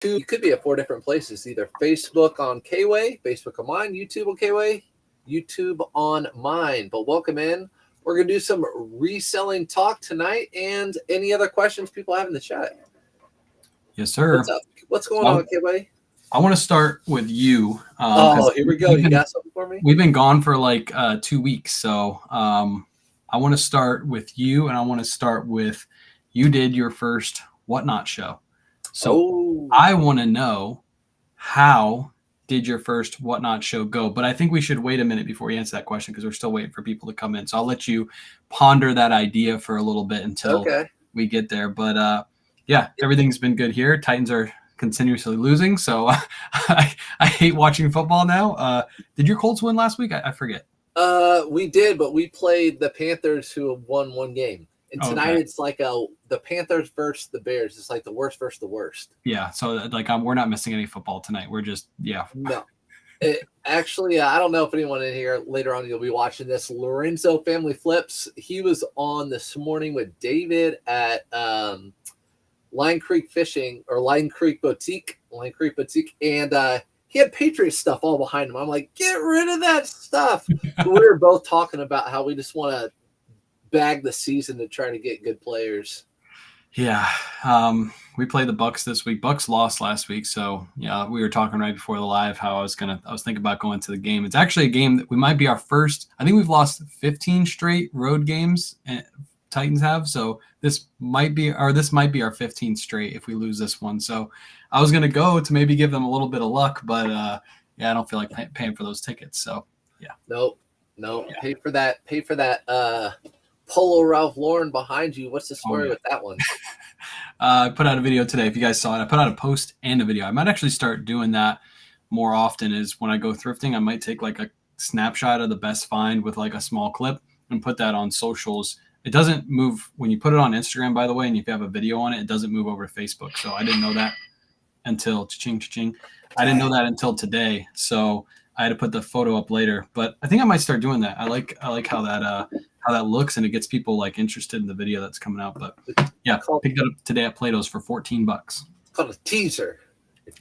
You could be at 4 different places, either Facebook on Kway, Facebook on mine, YouTube on Kway, YouTube on mine. But welcome in. We're going to do some reselling talk tonight and any other questions people have in the chat. Yes, sir. What's up? What's going on, Kway? I want to start with you. Here we go. You got something for me? We've been gone for like 2 weeks. So I want to start with you, and I want to start with you did your first Whatnot show. So I want to know, how did your first Whatnot show go? But I think we should wait a minute before we answer that question because we're still waiting for people to come in. So I'll let you ponder that idea for a little bit until we get there. But yeah, everything's been good here. Titans are continuously losing, so I hate watching football now. Did your Colts win last week? I forget. We did, but we played the Panthers, who have won one game. And tonight it's like the Panthers versus the Bears. It's like the worst versus the worst. Yeah, so like we're not missing any football tonight. We're just No. Actually, I don't know if anyone in here later on you'll be watching this. Lorenzo Family Flips. He was on this morning with David at Line Creek Fishing or Line Creek Boutique, and he had Patriots stuff all behind him. I'm like, get rid of that stuff. We were both talking about how we just want to bag the season to try to get good players. Yeah, we played the Bucks this week. Bucks lost last week, so yeah, we were talking right before the live how I was thinking about going to the game. It's actually a game that we might be our first. I think we've lost 15 straight road games. Titans have, so this might be our 15th straight if we lose this one. So I was gonna go to maybe give them a little bit of luck, but yeah, I don't feel like paying for those tickets. So yeah, nope. Yeah. Pay for that. Polo Ralph Lauren behind you. What's the story with that one? I put out a video today. If you guys saw it, I put out a post and a video. I might actually start doing that more often. Is when I go thrifting, I might take like a snapshot of the best find with like a small clip and put that on socials. It doesn't move when you put it on Instagram, by the way, and if you have a video on it, it doesn't move over to Facebook. So I didn't know that until cha-ching. I didn't know that until today. So I had to put the photo up later. But I think I might start doing that. I like how that looks, and it gets people like interested in the video that's coming out. But yeah, picked it up today at Plato's for $14. It's called a teaser.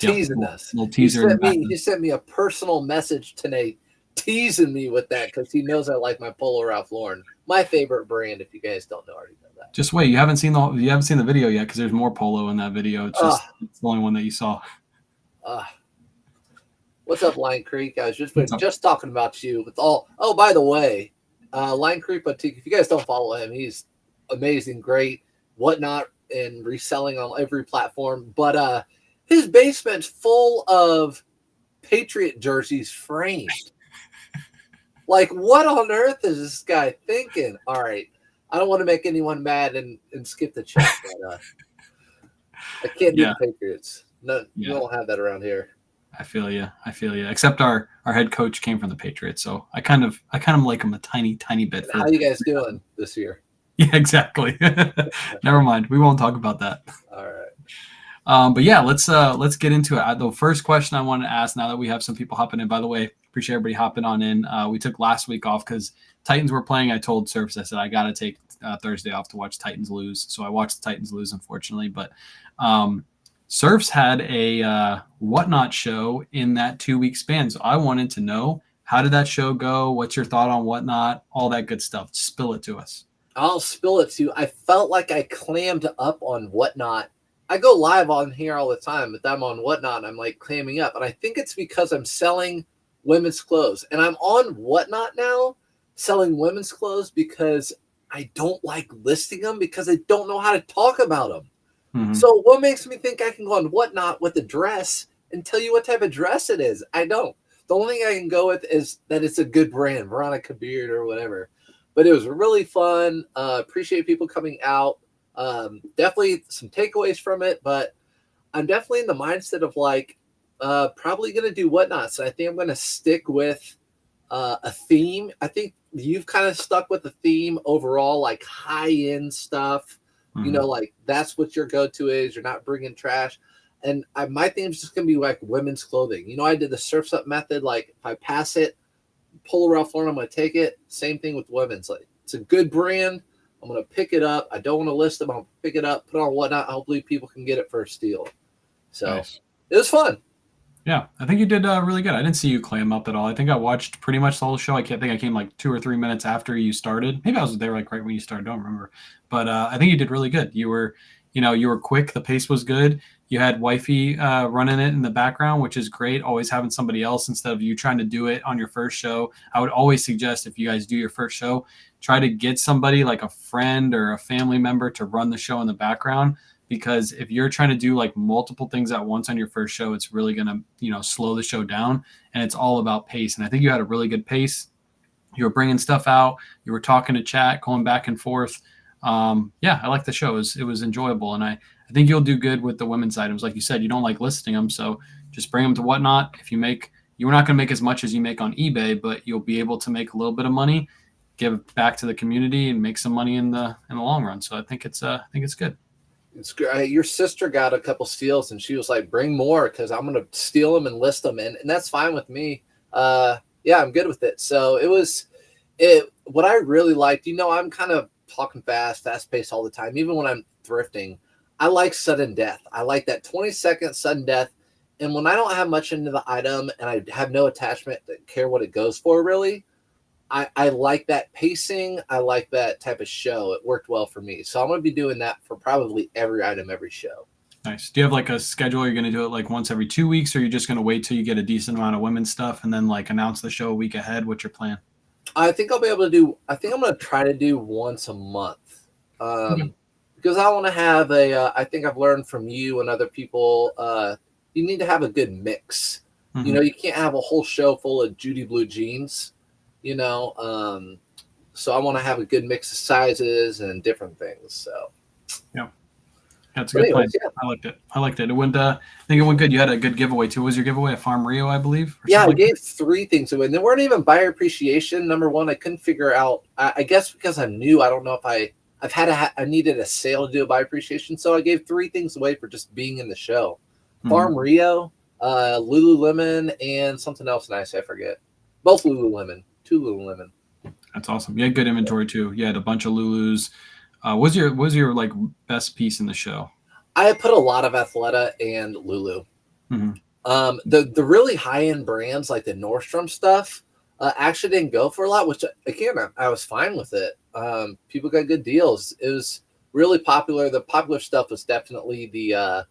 Teasing us. Little teaser. He sent me a personal message today, teasing me with that because he knows I like my Polo Ralph Lauren, my favorite brand. If you guys don't already know that, just wait. You haven't seen the video yet because there's more Polo in that video. It's just it's the only one that you saw. What's up, Line Creek? I was just talking about you with all. Oh, by the way, Line Creek Boutique. If you guys don't follow him, he's amazing, great, Whatnot, and reselling on every platform. But his basement's full of Patriot jerseys framed. Like, what on earth is this guy thinking? All right, I don't want to make anyone mad and skip the chat, but I can't do the Patriots. No, you don't have that around here. I feel you. Except our head coach came from the Patriots, so I kind of like him a tiny bit. How you guys doing this year? Yeah, exactly. Never mind. We won't talk about that. All right. But yeah, let's get into it. The first question I want to ask, now that we have some people hopping in, by the way, appreciate everybody hopping on in. We took last week off because Titans were playing. I told Surfs, I said I got to take Thursday off to watch Titans lose. So I watched the Titans lose, unfortunately. But Surfs had a Whatnot show in that 2-week span. So I wanted to know, how did that show go? What's your thought on Whatnot? All that good stuff. Spill it to us. I'll spill it to you. I felt like I clammed up on Whatnot. I go live on here all the time, but I'm on Whatnot and I'm like clamming up. And I think it's because I'm selling women's clothes. And I'm on Whatnot now selling women's clothes because I don't like listing them because I don't know how to talk about them. Mm-hmm. So what makes me think I can go on Whatnot with a dress and tell you what type of dress it is? I don't. The only thing I can go with is that it's a good brand, Veronica Beard or whatever. But it was really fun. Appreciate people coming out. Definitely some takeaways from it, but I'm definitely in the mindset of like probably going to do Whatnot. So I think I'm going to stick with a theme. I think you've kind of stuck with the theme overall, like high-end stuff. Mm-hmm. You know, like that's what your go-to is. You're not bringing trash. And my theme is just going to be like women's clothing. You know, I did the Surf's Up method. Like if I pass it, Polo Ralph Lauren, I'm going to take it. Same thing with women's. Like it's a good brand. I'm going to pick it up. I don't want to list them. I'll pick it up, put it on Whatnot. Hopefully people can get it for a steal. So nice. It was fun. Yeah, I think you did really good. I didn't see you clam up at all. I think I watched pretty much the whole show. I can't think I came like 2 or 3 minutes after you started. Maybe I was there like right when you started. Don't remember. But I think you did really good. You were quick. The pace was good. You had wifey running it in the background, which is great. Always having somebody else instead of you trying to do it on your first show. I would always suggest if you guys do your first show, try to get somebody like a friend or a family member to run the show in the background, because if you're trying to do like multiple things at once on your first show, it's really going to, slow the show down, and it's all about pace. And I think you had a really good pace. You were bringing stuff out. You were talking to chat, going back and forth. Yeah, I like the show. It was enjoyable. And I think you'll do good with the women's items. Like you said, you don't like listing them. So just bring them to Whatnot. You're not going to make as much as you make on eBay, but you'll be able to make a little bit of money, give back to the community, and make some money in the long run. So I think it's good. It's great. Your sister got a couple steals, and she was like, "Bring more, because I'm gonna steal them and list them," and that's fine with me. Yeah, I'm good with it. So it was it. What I really liked, I'm kind of talking fast paced all the time, even when I'm thrifting. I like sudden death. I like that 20-second sudden death, and when I don't have much into the item and I have no attachment to care what it goes for, really. I like that pacing. I like that type of show. It worked well for me. So I'm going to be doing that for probably every item, every show. Nice. Do you have like a schedule? You're going to do it like once every 2 weeks, or you're just going to wait till you get a decent amount of women's stuff and then like announce the show a week ahead? What's your plan? I think I'm going to try to do once a month. Okay. Because I want to have I think I've learned from you and other people, you need to have a good mix. Mm-hmm. You can't have a whole show full of Judy Blue jeans. So I want to have a good mix of sizes and different things. So yeah, that's a good plan. Yeah. I liked it. It went. I think it went good. You had a good giveaway too. What was your giveaway? A Farm Rio, I believe. Yeah, I gave 3 things away, and they weren't even buyer appreciation. Number one, I couldn't figure out. I guess because I'm new, I don't know if I needed a sale to do a buyer appreciation, so I gave 3 things away for just being in the show. Mm-hmm. Farm Rio, Lululemon, and something else nice. I forget. Both Lululemon. 2 Lululemon. That's awesome. You had good inventory too. You had a bunch of Lulus. What was your like best piece in the show? I put a lot of Athleta and Lulu. Mm-hmm. The really high end brands like the Nordstrom stuff actually didn't go for a lot, which again I was fine with it. People got good deals. It was really popular. The popular stuff was definitely the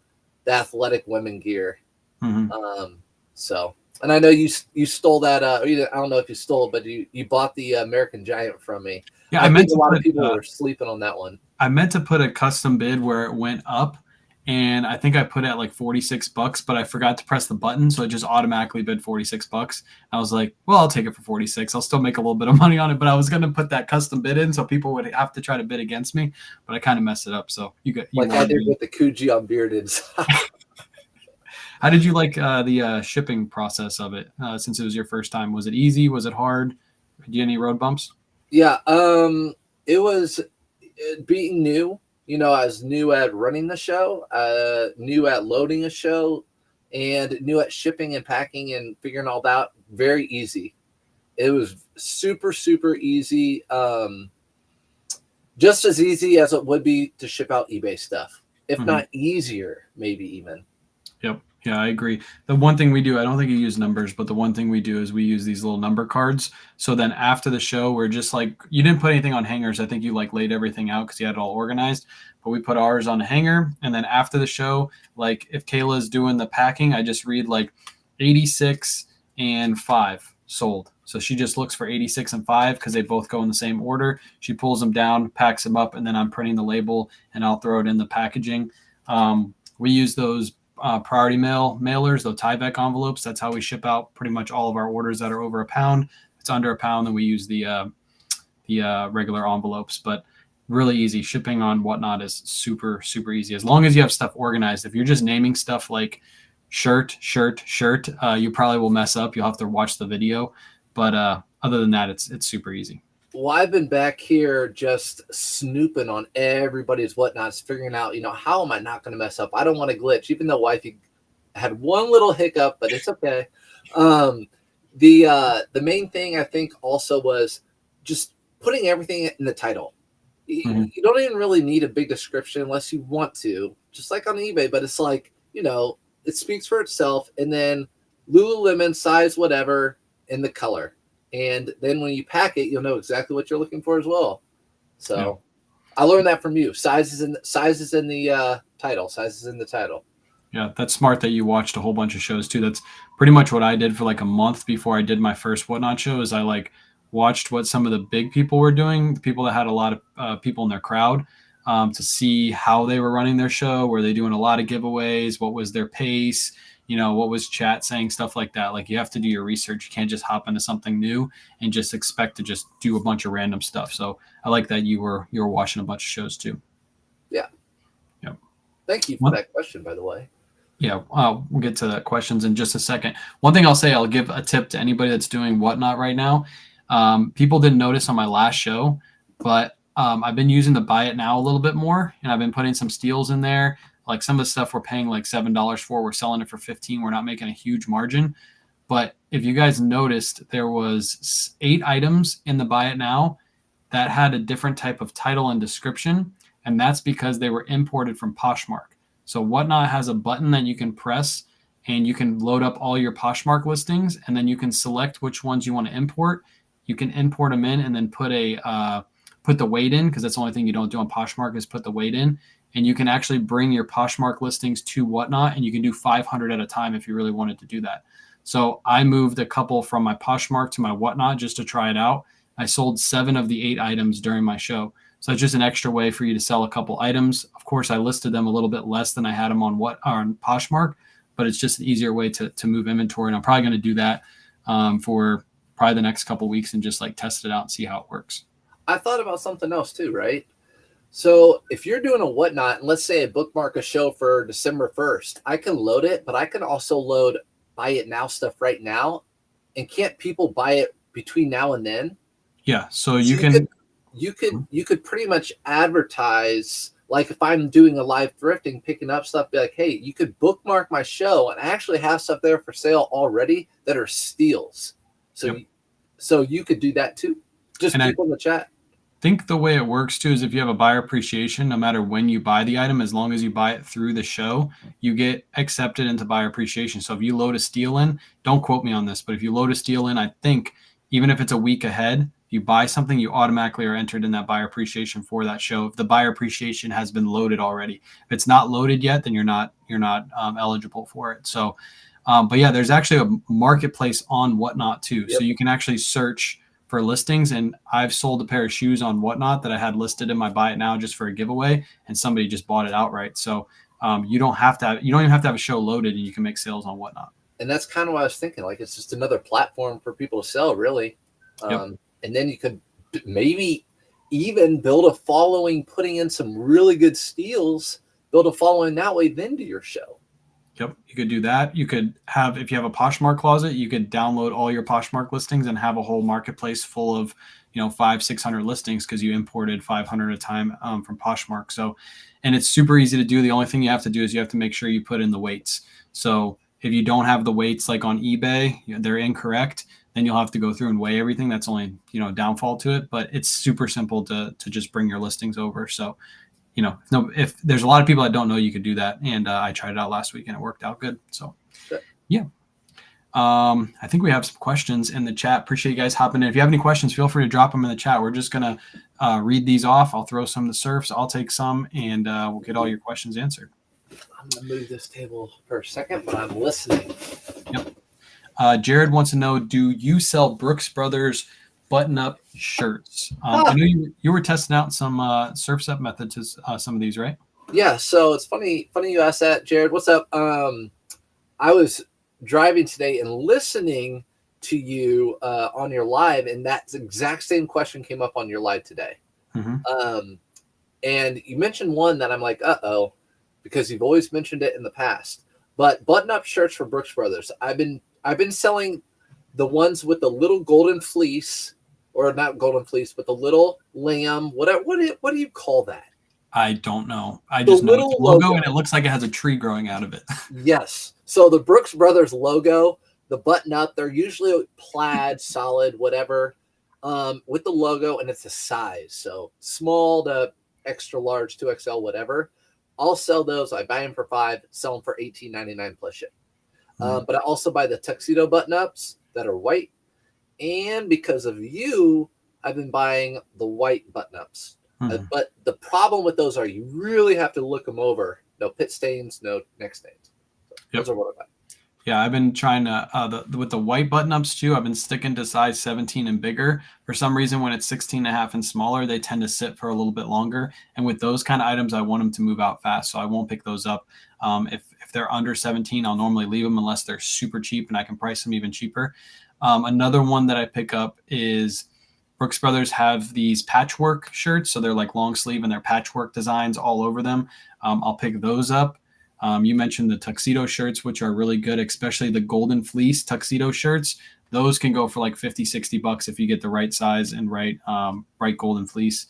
athletic women gear. Mm-hmm. And I know you stole that. I don't know if you stole, but you bought the American Giant from me. Yeah, I think a lot of people were sleeping on that one. I meant to put a custom bid where it went up, and I think I put it at like $46, but I forgot to press the button, so it just automatically bid $46. I was like, well, I'll take it for 46. I'll still make a little bit of money on it, but I was going to put that custom bid in so people would have to try to bid against me, but I kind of messed it up. So you I did with the Coogee on Bearded. How did you like the shipping process of it since it was your first time? Was it easy? Was it hard? Did you have any road bumps? Yeah, it was being new. I was new at running the show, new at loading a show, and new at shipping and packing and figuring all that. Very easy. It was super, super easy. Just as easy as it would be to ship out eBay stuff, if not easier, maybe even. Yep. Yeah, I agree. The one thing we do, I don't think you use numbers, but the one thing we do is we use these little number cards. So then after the show, we're just like, you didn't put anything on hangers. I think you like laid everything out because you had it all organized, but we put ours on a hanger. And then after the show, like if Kayla's doing the packing, I just read like 86 and 5 sold. So she just looks for 86 and 5 because they both go in the same order. She pulls them down, packs them up, and then I'm printing the label and I'll throw it in the packaging. We use those priority mailers, those Tyvek envelopes. That's how we ship out pretty much all of our orders that are over £1. If it's under £1, then we use the regular envelopes. But really easy. Shipping on Whatnot is super, super easy. As long as you have stuff organized. If you're just naming stuff like shirt, you probably will mess up. You'll have to watch the video. But other than that, it's super easy. Well, I've been back here just snooping on everybody's Whatnots, figuring out, how am I not going to mess up? I don't want to glitch, even though wifey had one little hiccup, but it's okay. The main thing I think also was just putting everything in the title. You don't even really need a big description unless you want to, just like on eBay. But it's like, it speaks for itself. And then Lululemon size whatever in the color, and then when you pack it, you'll know exactly what you're looking for as well. So I learned that from you. Sizes in the title. Sizes in the title. Yeah, that's smart that you watched a whole bunch of shows too. That's pretty much what I did for like a month before I did my first Whatnot show. Is I like watched what some of the big people were doing, the people that had a lot of people in their crowd, to see how they were running their show. Were they doing a lot of giveaways? What was their pace? What was chat saying? Stuff like that. Like you have to do your research. You can't just hop into something new and just expect to just do a bunch of random stuff. So I like that you were watching a bunch of shows too. Yeah. Yep. Thank you for that question, by the way. Yeah, we'll get to the questions in just a second. One thing I'll say, I'll give a tip to anybody that's doing Whatnot right now. People didn't notice on my last show, but I've been using the buy it now a little bit more, and I've been putting some steals in there. Like some of the stuff we're paying like $7 for, we're selling it for $15. We're not making a huge margin. But if you guys noticed, there was 8 items in the buy it now that had a different type of title and description, and that's because they were imported from Poshmark. So Whatnot has a button that you can press, and you can load up all your Poshmark listings, and then you can select which ones you want to import. You can import them in, and then put the weight in, because that's the only thing you don't do on Poshmark is put the weight in. And you can actually bring your Poshmark listings to Whatnot, and you can do 500 at a time if you really wanted to do that. So I moved a couple from my Poshmark to my Whatnot just to try it out. I sold 7 of the 8 items during my show. So it's just an extra way for you to sell a couple items. Of course, I listed them a little bit less than I had them on Poshmark, but it's just an easier way to move inventory. And I'm probably going to do that for probably the next couple weeks and just like test it out and see how it works. I thought about something else too, right? So if you're doing a Whatnot, and let's say I bookmark a show for December 1st, I can load it, but I can also load buy it now stuff right now. And can't people buy it between now and then? Yeah, so you can. You could pretty much advertise, like if I'm doing a live thrifting, picking up stuff, be like, hey, you could bookmark my show, and I actually have stuff there for sale already that are steals. So, so you could do that too. Just people in the chat. Think the way it works too is if you have a buyer appreciation, no matter when you buy the item, as long as you buy it through the show, you get accepted into buyer appreciation. So if you load a steal in, don't quote me on this, but if you load a steal in, I think even if it's a week ahead, if you buy something, you automatically are entered in that buyer appreciation for that show. If the buyer appreciation has been loaded already, if it's not loaded yet, then you're not eligible for it. So, but yeah, there's actually a marketplace on Whatnot too. Yep. So you can actually search for listings, and I've sold a pair of shoes on Whatnot that I had listed in my buy it now just for a giveaway, and somebody just bought it outright. So you don't even have to have a show loaded, and you can make sales on Whatnot. And that's kind of what I was thinking. Like, it's just another platform for people to sell, really. And then you could maybe even build a following, putting in some really good steals, build a following that way, then do your show. Yep, you could do that. You could have, if you have a Poshmark closet, you could download all your Poshmark listings and have a whole marketplace full of, 500-600 listings because you imported 500 at a time from Poshmark. So, and it's super easy to do. The only thing you have to do is you have to make sure you put in the weights. So if you don't have the weights like on eBay, they're incorrect, then you'll have to go through and weigh everything. That's only, downfall to it, but it's super simple to just bring your listings over. So, if there's a lot of people that don't know you could do that. And I tried it out last week and it worked out good. So yeah. I think we have some questions in the chat. Appreciate you guys hopping in. If you have any questions, feel free to drop them in the chat. We're just going to read these off. I'll throw some to Surfs. I'll take some, and we'll get all your questions answered. I'm going to move this table for a second, but I'm listening. Yep. Jared wants to know, do you sell Brooks Brothers button-up shirts? I know you were testing out some Surf's Up method to some of these, right? Yeah, so it's funny you asked that, Jared. What's up? I was driving today and listening to you on your live, and that exact same question came up on your live today. Mm-hmm. And you mentioned one that I'm like, uh-oh, because you've always mentioned it in the past. But button-up shirts for Brooks Brothers. I've been selling the ones with the little golden fleece, or not golden fleece, but the little lamb. What do you call that? I don't know. I just know it's a logo, and it looks like it has a tree growing out of it. Yes. So the Brooks Brothers logo, the button up, they're usually plaid, solid, whatever, with the logo, and it's a size. So small to extra large, 2XL, whatever. I'll sell those. I buy them for $5, sell them for $18.99 plus ship. But I also buy the tuxedo button ups that are white. And because of you, I've been buying the white button ups. But the problem with those are you really have to look them over. No pit stains, no neck stains. So those are what I buy. Yeah, I've been trying to, with the white button ups too, I've been sticking to size 17 and bigger. For some reason, when it's 16 and a half and smaller, they tend to sit for a little bit longer. And with those kind of items, I want them to move out fast. So I won't pick those up. If they're under 17, I'll normally leave them unless they're super cheap and I can price them even cheaper. Another one that I pick up is Brooks Brothers have these patchwork shirts. So they're like long sleeve and they're patchwork designs all over them. I'll pick those up. You mentioned the tuxedo shirts, which are really good, especially the golden fleece tuxedo shirts. Those can go for like $50-$60 if you get the right size and right golden fleece.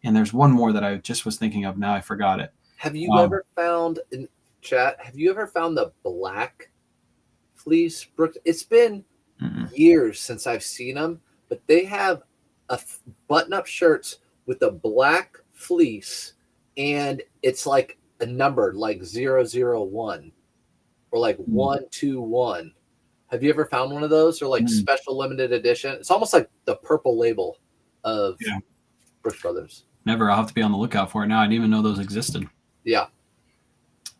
And there's one more that I just was thinking of. Now I forgot it. Have you ever found in chat? Have you ever found the black fleece? Brooks? It's been years since I've seen them, but they have button-up shirts with the black fleece, and it's like a number like 001 or like 121. Have you ever found one of those, or like special limited edition? It's almost like the purple label of Brooks Brothers. Never. I'll have to be on the lookout for it now. I didn't even know those existed. Yeah.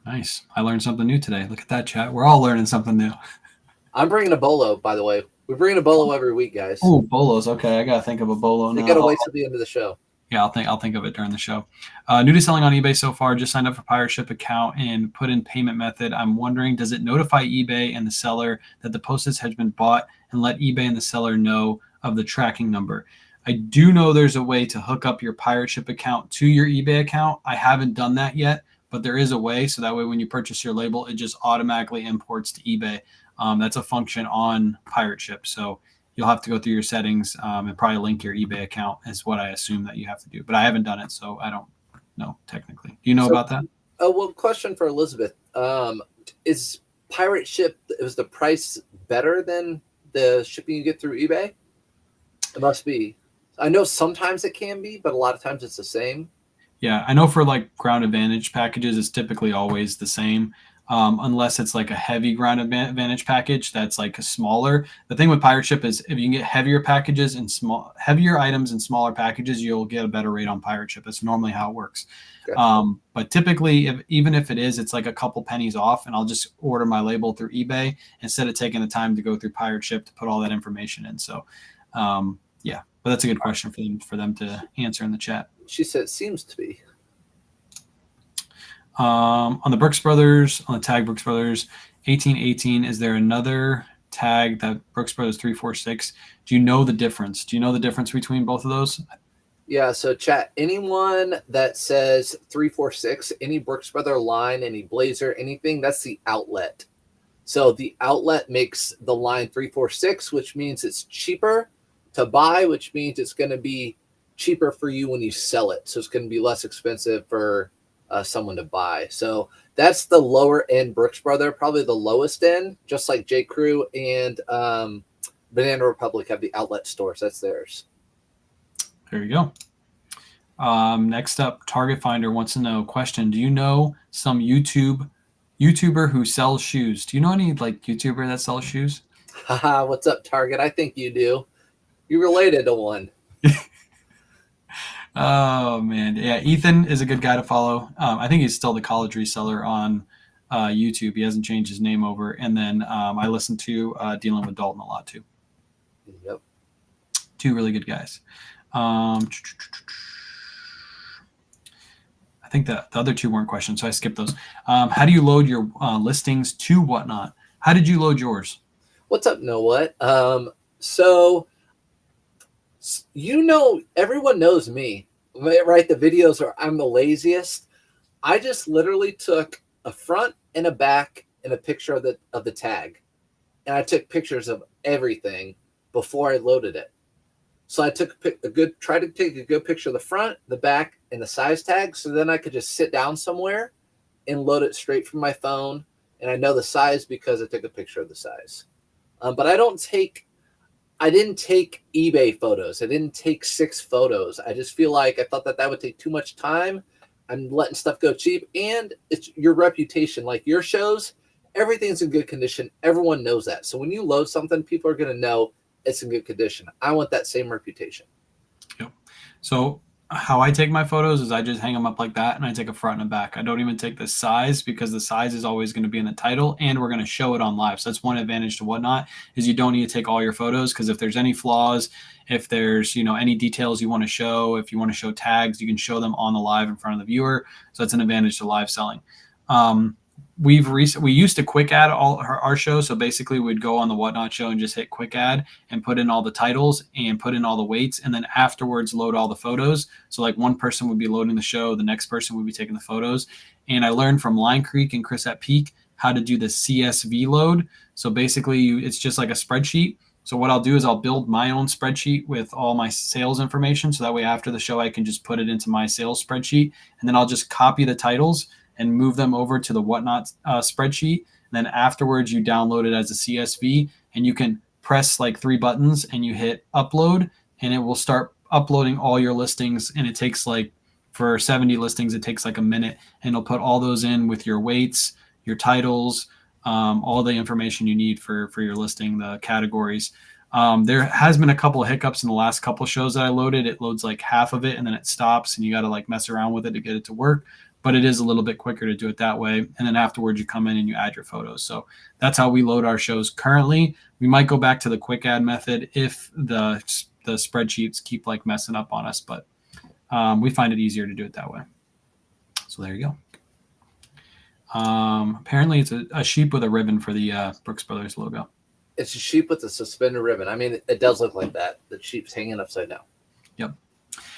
Nice. I learned something new today. Look at that, chat. We're all learning something new. I'm bringing a BOLO, by the way. We're bringing a BOLO every week, guys. Oh, BOLOs. Okay, I gotta think of a BOLO now. You gotta wait till the end of the show. Yeah, I'll think of it during the show. New to selling on eBay so far. Just signed up for Pirate Ship account and put in payment method. I'm wondering, does it notify eBay and the seller that the postage has been bought and let eBay and the seller know of the tracking number? I do know there's a way to hook up your Pirate Ship account to your eBay account. I haven't done that yet, but there is a way. So that way, when you purchase your label, it just automatically imports to eBay. That's a function on Pirate Ship. So you'll have to go through your settings and probably link your eBay account is what I assume that you have to do. But I haven't done it, so I don't know technically. Do you know about that? Well, question for Elizabeth. Is Pirate Ship, is the price better than the shipping you get through eBay? It must be. I know sometimes it can be, but a lot of times it's the same. Yeah, I know for like Ground Advantage packages, it's typically always the same. Unless it's like a heavy Ground Advantage package that's like a smaller. The thing with Pirate Ship is if you can get heavier packages and heavier items in smaller packages, you'll get a better rate on Pirate Ship. That's normally how it works. Okay. But typically, even if it is, it's like a couple pennies off, and I'll just order my label through eBay instead of taking the time to go through Pirate Ship to put all that information in. So, yeah, but that's a good question for them to answer in the chat. She said it seems to be. On the Brooks Brothers, on the tag Brooks Brothers 1818, is there another tag that Brooks Brothers 346? Do you know the difference? Do you know the difference between both of those? Yeah, so chat, anyone that says 346, any Brooks Brother line, any blazer, anything, that's the outlet. So the outlet makes the line 346, which means it's cheaper to buy, which means it's going to be cheaper for you when you sell it. So it's going to be less expensive for someone to buy. So that's the lower end Brooks Brother, probably the lowest end, just like J. Crew and Banana Republic have the outlet stores. That's theirs. There you go. Next up, Target Finder wants to know, question, do you know some YouTuber who sells shoes? Do you know any like YouTuber that sells shoes? Haha, what's up, Target? I think you do. You related to one. Oh man, yeah. Ethan is a good guy to follow. I think he's still the college reseller on YouTube. He hasn't changed his name over. And then I listen to Dealing with Dalton a lot too. Yep. Two really good guys. I think that the other two weren't questions, so I skipped those. How do you load your listings to Whatnot? How did you load yours? What's up, Know What? So everyone knows me, right? The videos are I'm the laziest. I just literally took a front and a back and a picture of the tag, and I took pictures of everything before I loaded it. So I took tried to take a good picture of the front, the back, and the size tag, so then I could just sit down somewhere and load it straight from my phone, and I know the size because I took a picture of the size. But I didn't take eBay photos. I didn't take 6 photos. I just feel like I thought that would take too much time. I'm letting stuff go cheap, and it's your reputation. Like your shows, everything's in good condition. Everyone knows that. So when you load something, people are going to know it's in good condition. I want that same reputation. Yep. So how I take my photos is I just hang them up like that, and I take a front and a back. I don't even take the size, because the size is always going to be in the title, and we're going to show it on live. So that's one advantage to Whatnot, is you don't need to take all your photos, because if there's any flaws, if there's any details you want to show, if you want to show tags, you can show them on the live in front of the viewer. So that's an advantage to live selling. We used to quick add all our shows. So basically we'd go on the Whatnot show and just hit quick add and put in all the titles and put in all the weights, and then afterwards load all the photos. So like one person would be loading the show, the next person would be taking the photos. And I learned from Line Creek and Chris at Peak how to do the CSV load. So basically it's just like a spreadsheet. So what I'll do is I'll build my own spreadsheet with all my sales information. So that way after the show, I can just put it into my sales spreadsheet, and then I'll just copy the titles and move them over to the Whatnot spreadsheet. And then afterwards, you download it as a CSV, and you can press like 3 buttons and you hit upload, and it will start uploading all your listings. And it takes like, for 70 listings, it takes like a minute, and it'll put all those in with your weights, your titles, all the information you need for your listing, the categories. There has been a couple of hiccups in the last couple of shows that I loaded. It loads like half of it and then it stops, and you got to like mess around with it to get it to work. But it is a little bit quicker to do it that way. And then afterwards you come in and you add your photos. So that's how we load our shows currently. We might go back to the quick add method if the spreadsheets keep like messing up on us, but we find it easier to do it that way. So there you go. Apparently it's a sheep with a ribbon for the Brooks Brothers logo. It's a sheep with a suspended ribbon. I mean, it does look like that. The sheep's hanging upside down. Yep.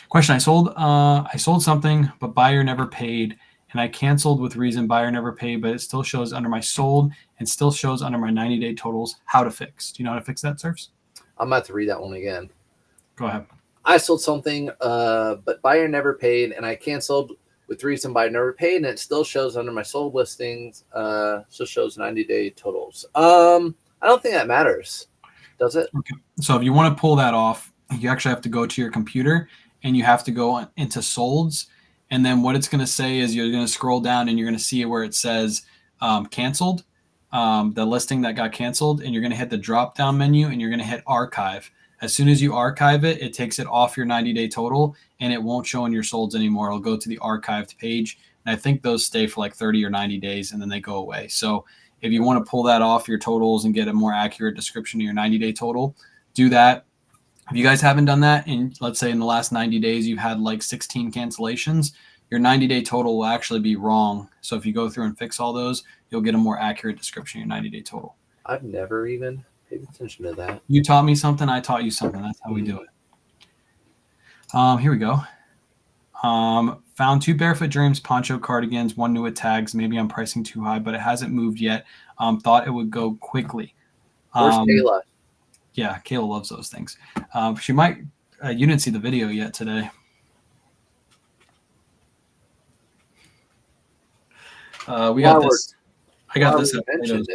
Question: I sold something, but buyer never paid, and I canceled with reason buyer never paid, but it still shows under my sold and still shows under my 90-day totals. How to fix? Do you know how to fix that, Surfs? I'm about to read that one again. Go ahead. I sold something, but buyer never paid, and I canceled with reason buyer never paid, and it still shows under my sold listings. Still shows 90-day totals. I don't think that matters, does it? Okay. So if you want to pull that off, you actually have to go to your computer and you have to go into solds. And then what it's going to say is you're going to scroll down and you're going to see where it says canceled, the listing that got canceled, and you're going to hit the drop down menu and you're going to hit archive. As soon as you archive it, it takes it off your 90-day total and it won't show in your solds anymore. It'll go to the archived page. And I think those stay for like 30 or 90 days and then they go away. So if you want to pull that off your totals and get a more accurate description of your 90-day total, do that. If you guys haven't done that, and let's say in the last 90 days you've had like 16 cancellations, your 90-day total will actually be wrong. So if you go through and fix all those, you'll get a more accurate description of your 90-day total. I've never even paid attention to that. You taught me something, I taught you something. That's how we do it. Here we go. Found 2 Barefoot Dreams poncho cardigans, 1 new with tags. Maybe I'm pricing too high, but it hasn't moved yet. Thought it would go quickly. Where's Kayla? Yeah, Kayla loves those things. She might. You didn't see the video yet today. We got this. I got this at Plato's.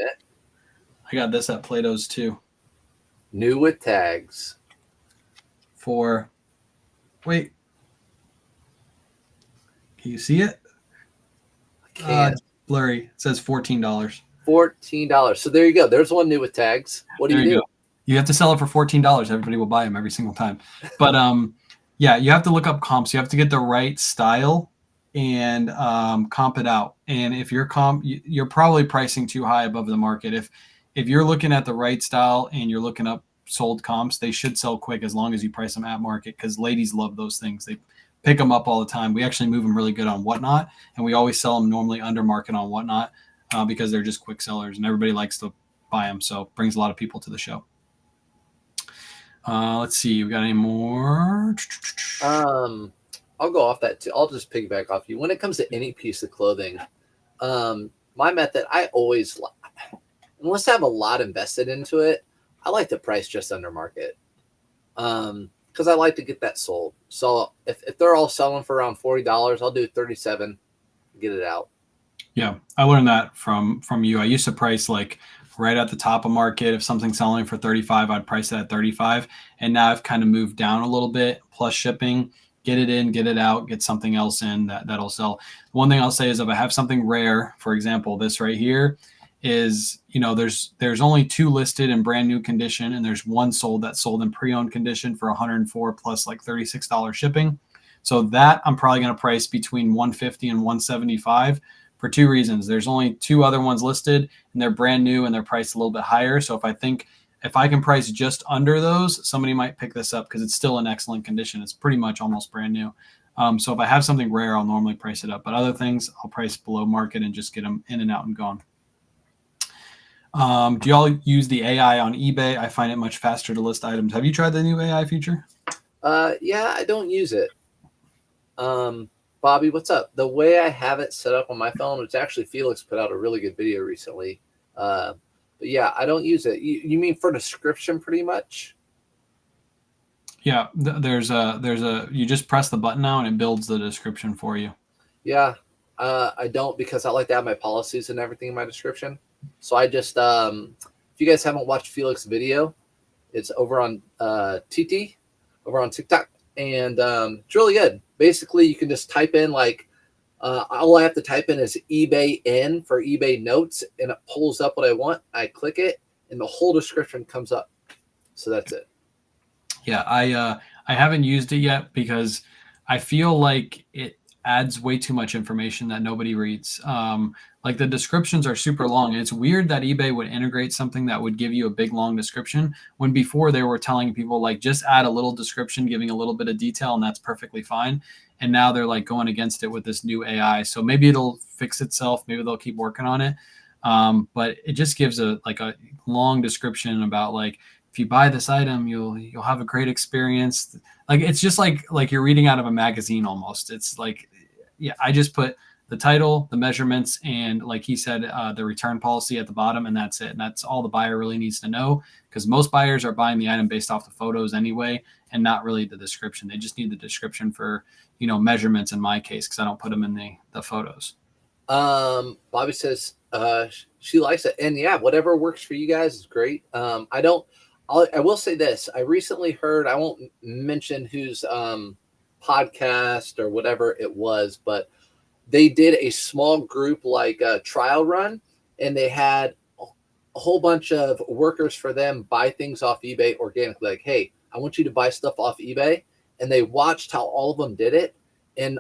I got this at Plato's too. New with tags. Wait. Can you see it? I can't. It's blurry. It says $14. $14. So there you go. There's one new with tags. What do you do? Go. You have to sell it for $14. Everybody will buy them every single time. But yeah, you have to look up comps. You have to get the right style and comp it out. And if you're you're probably pricing too high above the market. If you're looking at the right style and you're looking up sold comps, they should sell quick as long as you price them at market, because ladies love those things. They pick them up all the time. We actually move them really good on Whatnot, and we always sell them normally under market on Whatnot because they're just quick sellers and everybody likes to buy them. So it brings a lot of people to the show. Let's see. We got any more? I'll go off that too. I'll just piggyback off you. When it comes to any piece of clothing, my method, I always, unless I have a lot invested into it, I like to price just under market. Because I like to get that sold. So if they're all selling for around $40, I'll do $37, get it out. Yeah, I learned that from you. I used to price like right at the top of market. If something's selling for $35, I'd price it at $35. And now I've kind of moved down a little bit, plus shipping, get it in, get it out, get something else in that'll sell. One thing I'll say is if I have something rare, for example, this right here is, there's only 2 listed in brand new condition, and there's 1 that's sold in pre-owned condition for 104 plus like $36 shipping. So that I'm probably going to price between 150 and 175 for 2 reasons. There's only 2 other ones listed, and they're brand new and they're priced a little bit higher. So if I can price just under those, somebody might pick this up because it's still in excellent condition. It's pretty much almost brand new. So if I have something rare, I'll normally price it up. But other things, I'll price below market and just get them in and out and gone. Do y'all use the AI on eBay? I find it much faster to list items. Have you tried the new AI feature? Yeah, I don't use it. Bobby, what's up? The way I have it set up on my phone, which actually Felix put out a really good video recently. But yeah, I don't use it. You mean for description pretty much? Yeah, you just press the button now and it builds the description for you. Yeah, I don't, because I like to have my policies and everything in my description. So I just, if you guys haven't watched Felix's video, it's over on TT, over on TikTok, and it's really good. Basically, you can just type in all I have to type in is eBay in for eBay notes, and it pulls up what I want. I click it, and the whole description comes up. So that's it. Yeah, I haven't used it yet because I feel like it adds way too much information that nobody reads. Like the descriptions are super long. And it's weird that eBay would integrate something that would give you a big long description when before they were telling people like just add a little description, giving a little bit of detail, and that's perfectly fine. And now they're like going against it with this new AI. So maybe it'll fix itself. Maybe they'll keep working on it. But it just gives a long description about like, if you buy this item, you'll have a great experience. Like it's just like you're reading out of a magazine almost. It's like, yeah, I just put the title, the measurements, and like he said, the return policy at the bottom, and that's it. And that's all the buyer really needs to know, because most buyers are buying the item based off the photos anyway, and not really the description. They just need the description for, measurements in my case, because I don't put them in the photos. Bobby says she likes it, and yeah, whatever works for you guys is great. I will say this. I recently heard, I won't mention whose podcast or whatever it was, but they did a small group trial run, and they had a whole bunch of workers for them buy things off eBay organically. Like, hey, I want you to buy stuff off eBay. And they watched how all of them did it, and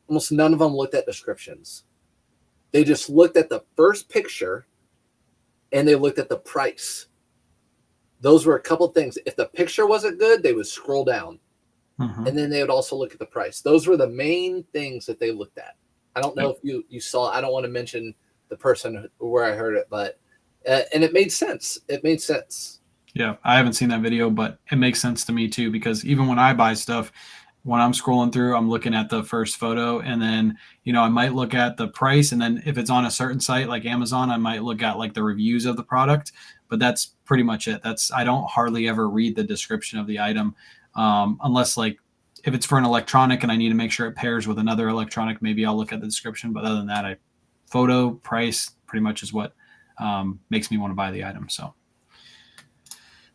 almost none of them looked at descriptions. They just looked at the first picture, and they looked at the price. Those were a couple of things. If the picture wasn't good, they would scroll down. Mm-hmm. And then they would also look at the price. Those were the main things that they looked at. I don't know if you saw, I don't want to mention the person where I heard it, but, and it made sense. It made sense. Yeah, I haven't seen that video, but it makes sense to me too, because even when I buy stuff, when I'm scrolling through, I'm looking at the first photo, and then, I might look at the price, and then if it's on a certain site like Amazon, I might look at like the reviews of the product, but that's pretty much it. I don't hardly ever read the description of the item, unless like if it's for an electronic and I need to make sure it pairs with another electronic, maybe I'll look at the description. But other than that, photo, price pretty much is what makes me want to buy the item. So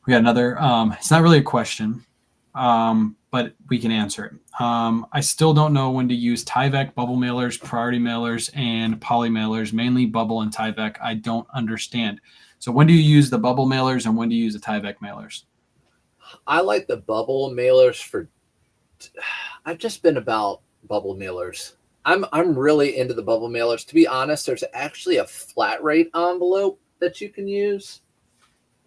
we got another, it's not really a question, but we can answer it. I still don't know when to use Tyvek, bubble mailers, priority mailers, and poly mailers, mainly bubble and Tyvek. I don't understand. So when do you use the bubble mailers and when do you use the Tyvek mailers? I like the bubble mailers I've just been about bubble mailers. I'm really into the bubble mailers. To be honest, there's actually a flat rate envelope that you can use,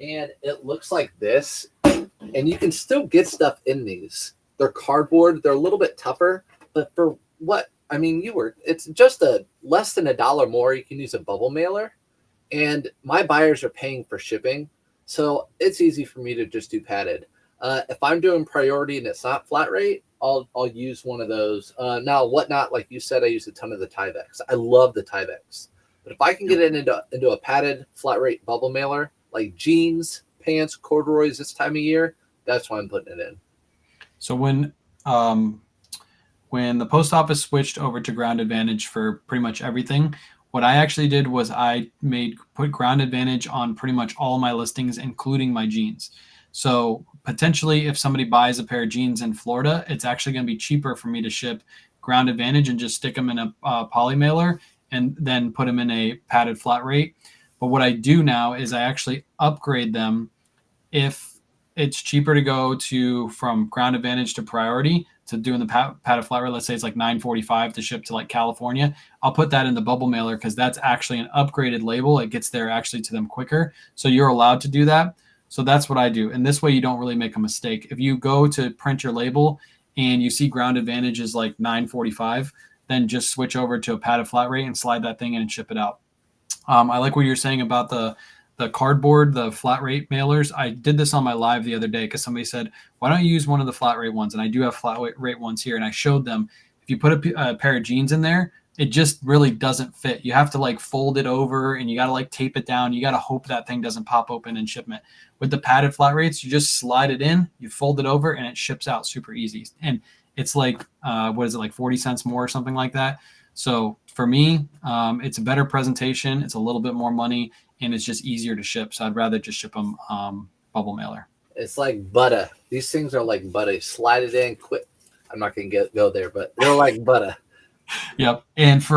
and it looks like this, and you can still get stuff in these. They're cardboard. They're a little bit tougher, but for what? I mean, it's just less than $1 more. You can use a bubble mailer, and my buyers are paying for shipping, so it's easy for me to just do padded. If I'm doing priority and it's not flat rate, I'll use one of those. Now, Whatnot, like you said, I use a ton of the Tyveks. I love the Tyveks. But if I can get it into a padded flat rate bubble mailer, like jeans, pants, corduroys this time of year, that's why I'm putting it in. So when the post office switched over to Ground Advantage for pretty much everything, what I actually did was I put Ground Advantage on pretty much all my listings, including my jeans. So potentially if somebody buys a pair of jeans in Florida, it's actually going to be cheaper for me to ship Ground Advantage and just stick them in a poly mailer and then put them in a padded flat rate. But what I do now is I actually upgrade them if it's cheaper to go to from Ground Advantage to Priority to doing the padded flat rate. Let's say it's like $9.45 to ship to like California. I'll put that in the bubble mailer because that's actually an upgraded label. It gets there actually to them quicker. So you're allowed to do that. So that's what I do. And this way you don't really make a mistake. If you go to print your label and you see Ground Advantage is like $9.45, then just switch over to a padded flat rate and slide that thing in and ship it out. I like what you're saying about the cardboard, the flat rate mailers. I did this on my live the other day because somebody said, why don't you use one of the flat rate ones? And I do have flat rate ones here. And I showed them, if you put a pair of jeans in there, it just really doesn't fit. You have to like fold it over and you got to like tape it down. You got to hope that thing doesn't pop open in shipment. With the padded flat rates, you just slide it in, you fold it over, and it ships out super easy. And it's like, what is it, like 40 cents more or something like that? So for me, it's a better presentation. It's a little bit more money, and it's just easier to ship. So I'd rather just ship them bubble mailer. It's like butter. These things are like butter. Slide it in, quit. I'm not going to go there, but they're like butter. Yep. And to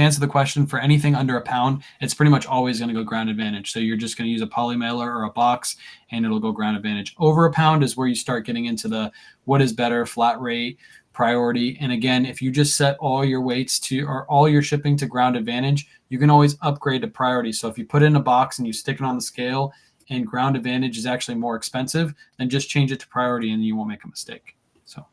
answer the question, for anything under a pound, it's pretty much always going to go Ground Advantage. So you're just going to use a poly mailer or a box, and it'll go Ground Advantage. Over a pound is where you start getting into the what is better, flat rate, Priority. And again, if you just set all your weights to or all your shipping to Ground Advantage, you can always upgrade to Priority. So if you put it in a box and you stick it on the scale and Ground Advantage is actually more expensive, then just change it to Priority and you won't make a mistake. So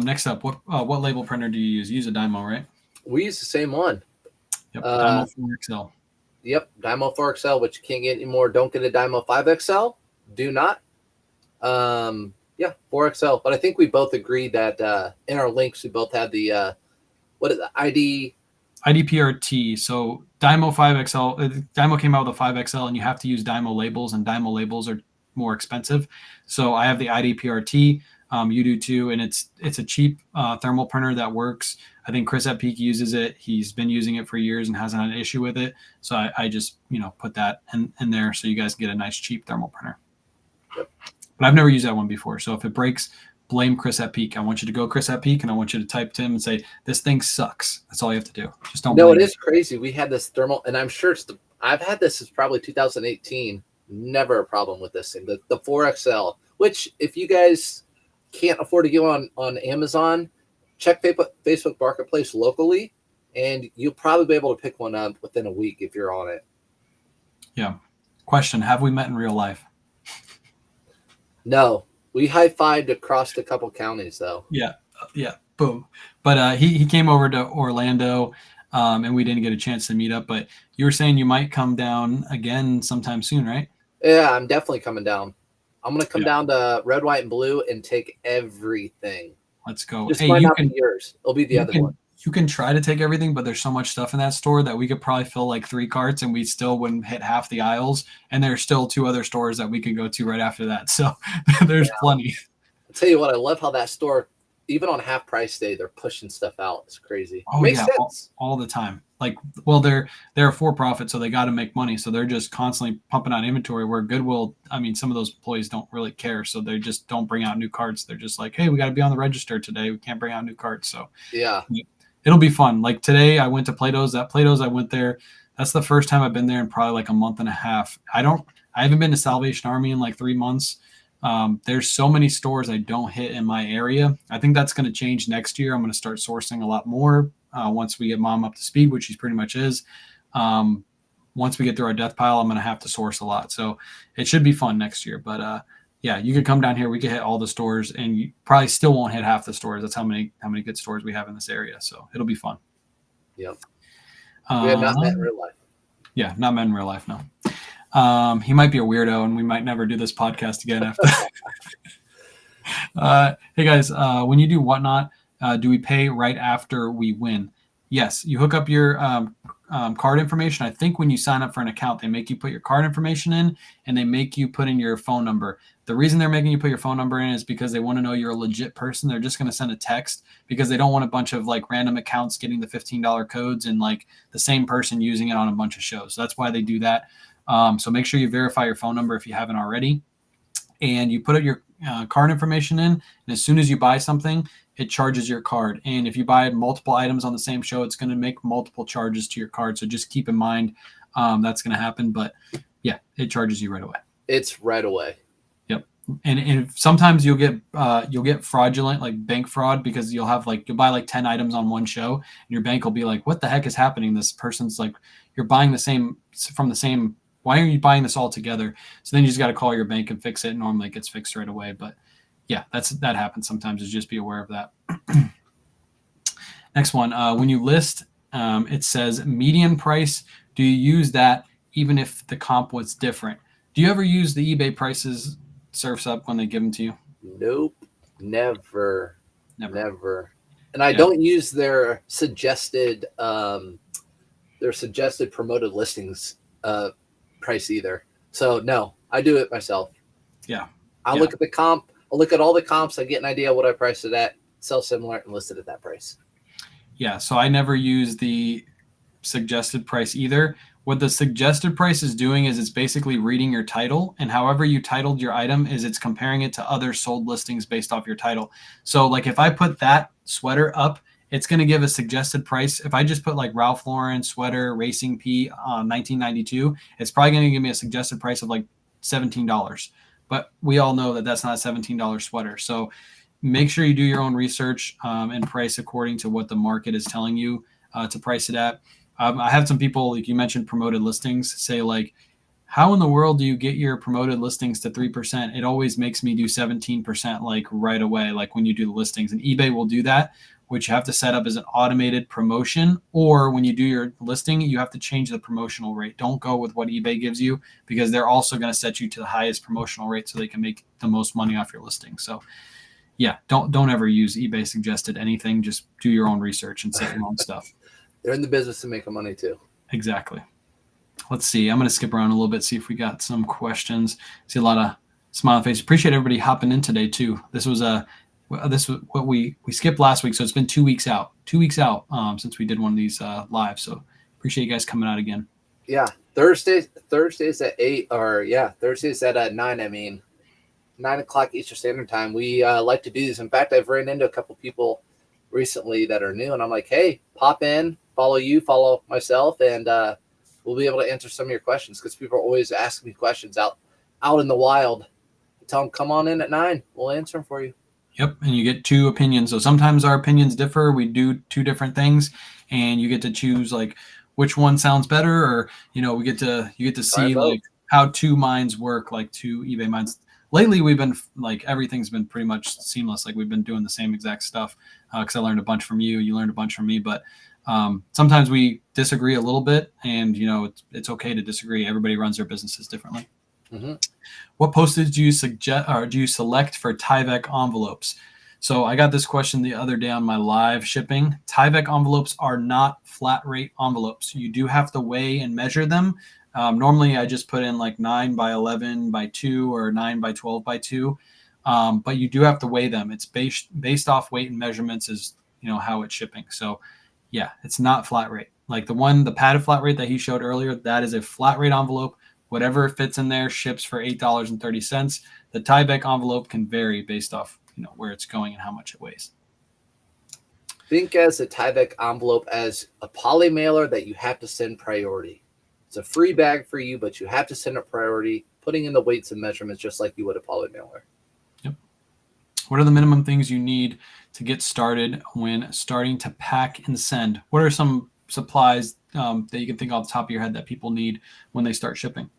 next up, what label printer do you use? You use a Dymo, right? We use the same one. Yep, Dymo 4XL. Yep, Dymo 4XL, which you can't get anymore. Don't get a Dymo 5XL. Do not. Yeah, 4XL. But I think we both agreed that in our links, we both had the, what is the IDPRT. So Dymo 5XL, Dymo came out with a 5XL, and you have to use Dymo labels, and Dymo labels are more expensive. So I have the IDPRT. You do too, and it's a cheap thermal printer that works. I think Chris at Peak uses it. He's been using it for years and hasn't had an issue with it. So I just put that in there so you guys can get a nice cheap thermal printer. Yep. But I've never used that one before. So if it breaks, blame Chris at Peak. I want you to go Chris at Peak, and I want you to type to him and say, this thing sucks. That's all you have to do. Just don't. No, it is crazy. We had this thermal, and I'm sure I've had this since probably 2018. Never a problem with this thing. The 4XL, which if you guys can't afford to go on Amazon, check Facebook Marketplace locally, and you'll probably be able to pick one up within a week if you're on it. Yeah. Question: have we met in real life? No, we high-fived across a couple counties though. Yeah, boom. But he came over to Orlando, and we didn't get a chance to meet up. But you were saying you might come down again sometime soon, right? Yeah, I'm definitely coming down. I'm going to come down to Red, White, and Blue and take everything. Let's go. This might not be yours. It'll be the other one. You can try to take everything, but there's so much stuff in that store that we could probably fill like 3 carts and we still wouldn't hit half the aisles. And there's still 2 other stores that we could go to right after that. So there's plenty. I'll tell you what, I love how that store, even on half price day, they're pushing stuff out. It's crazy. Oh, Makes sense. All the time. Like, well, they're a for-profit, so they got to make money. So they're just constantly pumping out inventory, where Goodwill, I mean, some of those employees don't really care. So they just don't bring out new carts. They're just like, hey, we got to be on the register today. We can't bring out new carts. So yeah, it'll be fun. Like today I went to Plato's. I went there. That's the first time I've been there in probably like a month and a half. I haven't been to Salvation Army in like 3 months. There's so many stores I don't hit in my area. I think that's going to change next year. I'm going to start sourcing a lot more once we get Mom up to speed, which she pretty much is. Once we get through our death pile, I'm going to have to source a lot. So it should be fun next year. But yeah, you could come down here. We could hit all the stores, and you probably still won't hit half the stores. That's how many good stores we have in this area. So it'll be fun. Yep. We have not met in real life. Yeah, not met in real life, no. He might be a weirdo, and we might never do this podcast again after. Hey guys, when you do Whatnot, do we pay right after we win? Yes, you hook up your card information. I think when you sign up for an account, they make you put your card information in, and they make you put in your phone number. The reason they're making you put your phone number in is because they want to know you're a legit person. They're just going to send a text because they don't want a bunch of like random accounts getting the $15 codes and like the same person using it on a bunch of shows. So that's why they do that. So make sure you verify your phone number if you haven't already, and you put your card information in. And as soon as you buy something, it charges your card. And if you buy multiple items on the same show, it's going to make multiple charges to your card. So just keep in mind that's going to happen. But yeah, it charges you right away. It's right away. Yep. And sometimes you'll get fraudulent, like bank fraud, because you'll buy like 10 items on one show, and your bank will be like, what the heck is happening? This person's like, you're buying the same from the same. Why are you buying this all together? So then you just got to call your bank and fix it. Normally it gets fixed right away. But yeah, that happens sometimes. Just be aware of that. Next one, when you list, it says median price. Do you use that even if the comp was different? Do you ever use the eBay prices surfs up when they give them to you? Nope, never. And I don't use their suggested promoted listings price either. So no, I do it myself. Yeah. I look at the comp. I'll look at all the comps. I get an idea what I priced it at, sell similar, and list it at that price. Yeah. So I never use the suggested price either. What the suggested price is doing is it's basically reading your title, and however you titled your item is it's comparing it to other sold listings based off your title. So like if I put that sweater up, it's going to give a suggested price. If I just put like Ralph Lauren sweater Racing P 1992, it's probably going to give me a suggested price of like $17. But we all know that that's not a $17 sweater. So make sure you do your own research and price according to what the market is telling you to price it at. I have some people, like you mentioned, promoted listings, say like, how in the world do you get your promoted listings to 3%? It always makes me do 17% like right away, like when you do the listings. And eBay will do that, which you have to set up as an automated promotion. Or when you do your listing, you have to change the promotional rate. Don't go with what eBay gives you, because they're also going to set you to the highest promotional rate so they can make the most money off your listing. So yeah, don't ever use eBay suggested anything. Just do your own research and set your own stuff. They're in the business of making money too. Exactly. Let's see. I'm going to skip around a little bit, see if we got some questions. See a lot of smile face. Appreciate everybody hopping in today too. This was what we skipped last week, so it's been 2 weeks out. 2 weeks out since we did one of these live. So appreciate you guys coming out again. Yeah, Thursdays at 8, or Thursdays at 9. I mean, 9 o'clock Eastern Standard Time. We like to do these. In fact, I've ran into a couple people recently that are new, and I'm like, hey, pop in, follow myself, and we'll be able to answer some of your questions, because people are always asking me questions out in the wild. I tell them, come on in at 9. We'll answer them for you. Yep, and you get two opinions. So sometimes our opinions differ. We do two different things, and you get to choose like which one sounds better, or you get to see like how two minds work, like two eBay minds. Lately, we've been like everything's been pretty much seamless. Like we've been doing the same exact stuff because I learned a bunch from you. You learned a bunch from me, but sometimes we disagree a little bit, and it's okay to disagree. Everybody runs their businesses differently. Mm-hmm. What postage do you suggest, or do you select for Tyvek envelopes? So I got this question the other day on my live shipping. Tyvek envelopes are not flat rate envelopes. You do have to weigh and measure them. Normally I just put in like 9 by 11 by 2 or 9 by 12 by 2. But you do have to weigh them. It's based off weight and measurements is, how it's shipping. So yeah, it's not flat rate. Like the padded flat rate that he showed earlier, that is a flat rate envelope. Whatever fits in there ships for $8.30. The Tyvek envelope can vary based off, where it's going and how much it weighs. Think as a Tyvek envelope as a poly mailer that you have to send priority. It's a free bag for you, but you have to send a priority, putting in the weights and measurements just like you would a poly mailer. Yep. What are the minimum things you need to get started when starting to pack and send? What are some supplies that you can think off the top of your head that people need when they start shipping?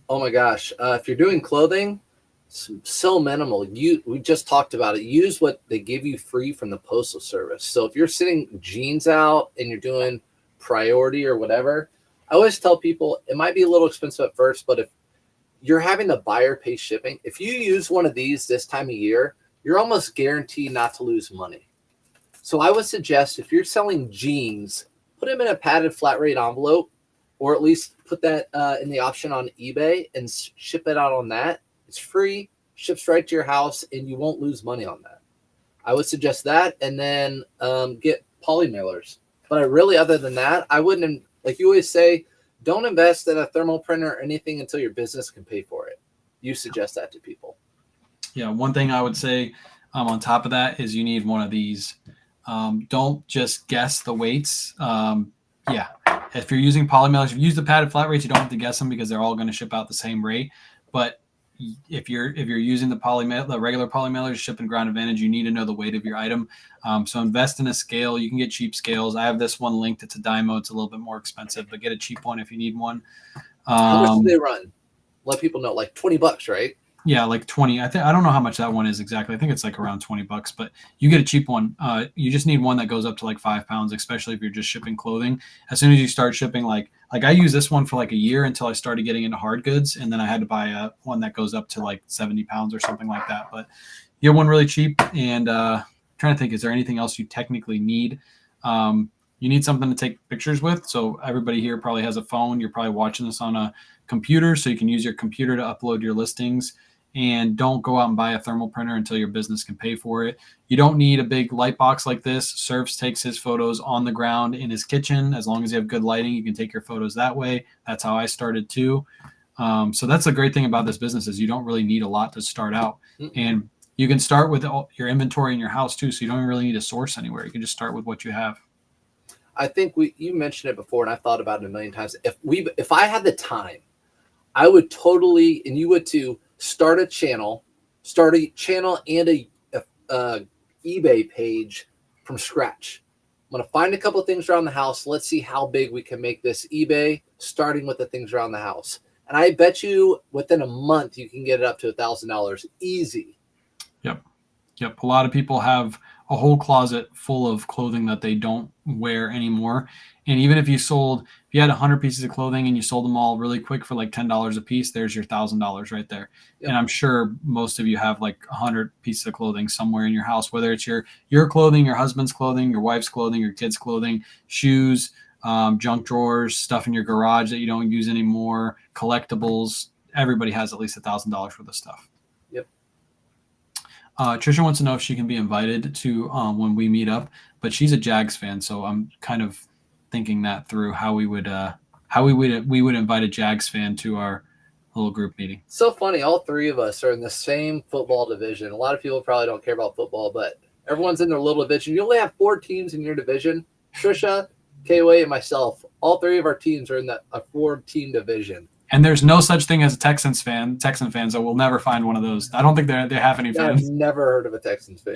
Oh my gosh. If you're doing clothing, so minimal. We just talked about it. Use what they give you free from the postal service. So if you're sending jeans out and you're doing priority or whatever, I always tell people it might be a little expensive at first, but if you're having the buyer pay shipping, if you use one of these this time of year, you're almost guaranteed not to lose money. So I would suggest if you're selling jeans, put them in a padded flat rate envelope, or at least put that in the option on eBay and ship it out on that. It's free, ships right to your house, and you won't lose money on that. I would suggest that, and then get poly mailers. But other than that, I wouldn't, like you always say, Don't invest in a thermal printer or anything until your business can pay for it. You suggest that to people. Yeah, one thing I would say on top of that is you need one of these. Don't just guess the weights. Yeah, if you're using poly mailers, if you use the padded flat rates, you don't have to guess them because they're all going to ship out the same rate. But if you're using the regular poly mailers, shipping ground advantage, you need to know the weight of your item. So invest in a scale. You can get cheap scales. I have this one linked. It's a Dymo. It's a little bit more expensive, but get a cheap one if you need one. How much do they run? Let people know, like $20, right? Yeah, like 20. I don't know how much that one is exactly. I think it's like around $20, but you get a cheap one. You just need one that goes up to like 5 pounds, especially if you're just shipping clothing. As soon as you start shipping, like I used this one for like a year until I started getting into hard goods, and then I had to buy one that goes up to like 70 pounds or something like that. But you get one really cheap. And trying to think, is there anything else you technically need? You need something to take pictures with. So everybody here probably has a phone. You're probably watching this on a computer, so you can use your computer to upload your listings. And don't go out and buy a thermal printer until your business can pay for it. You don't need a big light box like this. Serves takes his photos on the ground in his kitchen. As long as you have good lighting, you can take your photos that way. That's how I started too. So that's the great thing about this business is you don't really need a lot to start out. And you can start with your inventory in your house too. So you don't really need to source anywhere. You can just start with what you have. I think you mentioned it before, and I've thought about it a million times. If I had the time, I would totally, and you would too, start a channel and a eBay page from scratch. I'm going to find a couple of things around the house. Let's see how big we can make this eBay, starting with the things around the house. And I bet you within a month, you can get it up to $1,000 easy. Yep. A lot of people have a whole closet full of clothing that they don't wear anymore. And even if you had 100 pieces of clothing and you sold them all really quick for like $10 a piece, there's your $1,000 right there. Yep. And I'm sure most of you have like 100 pieces of clothing somewhere in your house, whether it's your clothing, your husband's clothing, your wife's clothing, your kids' clothing, shoes, junk drawers, stuff in your garage that you don't use anymore, collectibles. Everybody has at least $1,000 worth of stuff. Yep. Trisha wants to know if she can be invited to when we meet up, but she's a Jags fan, so I'm kind of thinking that through how we would invite a Jags fan to our little group meeting. So funny, all three of us are in the same football division. A lot of people probably don't care about football, but everyone's in their little division. You only have 4 teams in your division. Trisha, KOA, and myself, all 3 of our teams are in a 4-team division. And there's no such thing as a Texan fan, so we'll never find one of those. I don't think they have any fans. I've never heard of a Texans fan.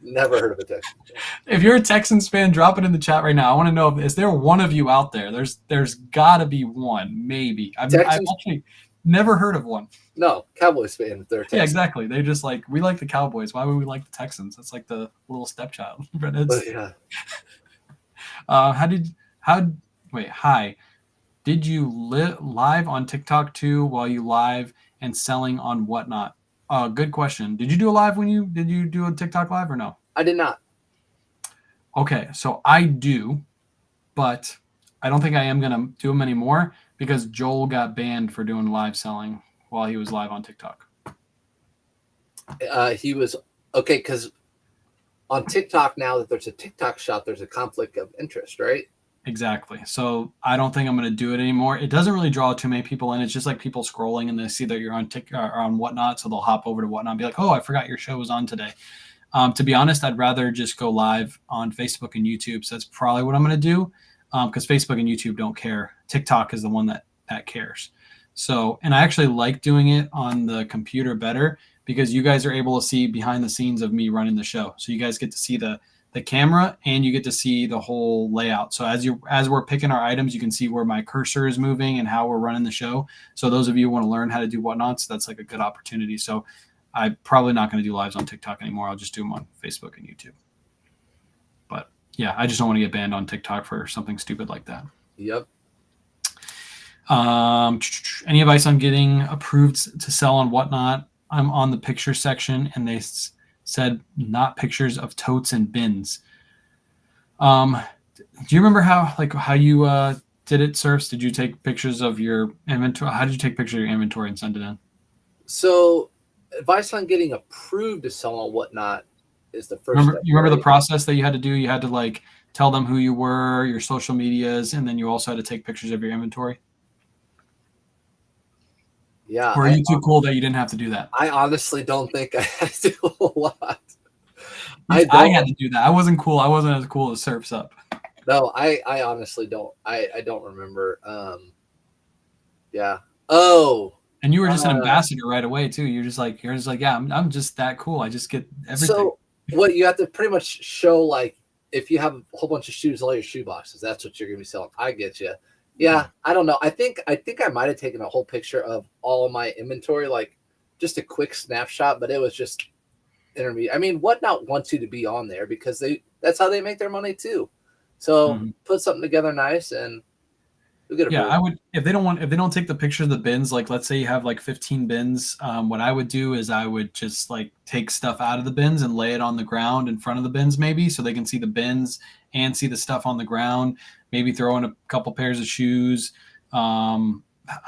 Never heard of a Texans fan. If you're a Texans fan, drop it in the chat right now. I want to know, is there one of you out there? There's got to be one, maybe. I've actually never heard of one. No, Cowboys fan if they're Texans. Yeah, exactly. They're just like, we like the Cowboys. Why would we like the Texans? That's like the little stepchild. Yeah. Hi. Did you live on TikTok too while you live and selling on Whatnot? Good question. Did you do a live did you do a TikTok live or no? I did not. Okay, so I do, but I don't think I am going to do them anymore because Joel got banned for doing live selling while he was live on TikTok. He was okay because on TikTok now that there's a TikTok shop, there's a conflict of interest, right? Exactly. So I don't think I'm going to do it anymore. It doesn't really draw too many people in. It's just like people scrolling and they see that you're on TikTok or on Whatnot. So they'll hop over to Whatnot and be like, oh, I forgot your show was on today. To be honest, I'd rather just go live on Facebook and YouTube. So that's probably what I'm going to do because Facebook and YouTube don't care. TikTok is the one that cares. So, and I actually like doing it on the computer better because you guys are able to see behind the scenes of me running the show. So you guys get to see the camera and you get to see the whole layout. So as we're picking our items, you can see where my cursor is moving and how we're running the show. So those of you who want to learn how to do Whatnots, that's like a good opportunity. So I'm probably not going to do lives on TikTok anymore. I'll just do them on Facebook and YouTube. But yeah, I just don't want to get banned on TikTok for something stupid like that. Yep. Any advice on getting approved to sell on Whatnot? I'm on the picture section and they said not pictures of totes and bins. Do you remember how you did it, Surfs? Did you take pictures of your inventory? How did you take pictures of your inventory and send it in? So advice on getting approved to sell on Whatnot is the first step. You remember the process that you had to do? You had to tell them who you were, your social medias, and then you also had to take pictures of your inventory? Yeah, Or are you too cool that you didn't have to do that? I honestly don't think I had to do a lot. I had to do that. I wasn't cool. I wasn't as cool as Surf's Up. No, I honestly don't. I don't remember. Yeah. Oh. And you were just an ambassador right away too. You're just like, yeah, I'm just that cool. I just get everything. So what you have to pretty much show, like, if you have a whole bunch of shoes, all your shoe boxes, that's what you're gonna be selling. I get you. Yeah, I don't know. I think I might have taken a whole picture of all of my inventory, like just a quick snapshot, but it was just intermediate. I mean, Whatnot wants you to be on there because that's how they make their money too. So put something together nice and you'll get a I would, if they don't take the picture of the bins, like let's say you have like 15 bins, what I would do is I would just like take stuff out of the bins and lay it on the ground in front of the bins, maybe so they can see the bins and see the stuff on the ground. Maybe throw in a couple pairs of shoes. I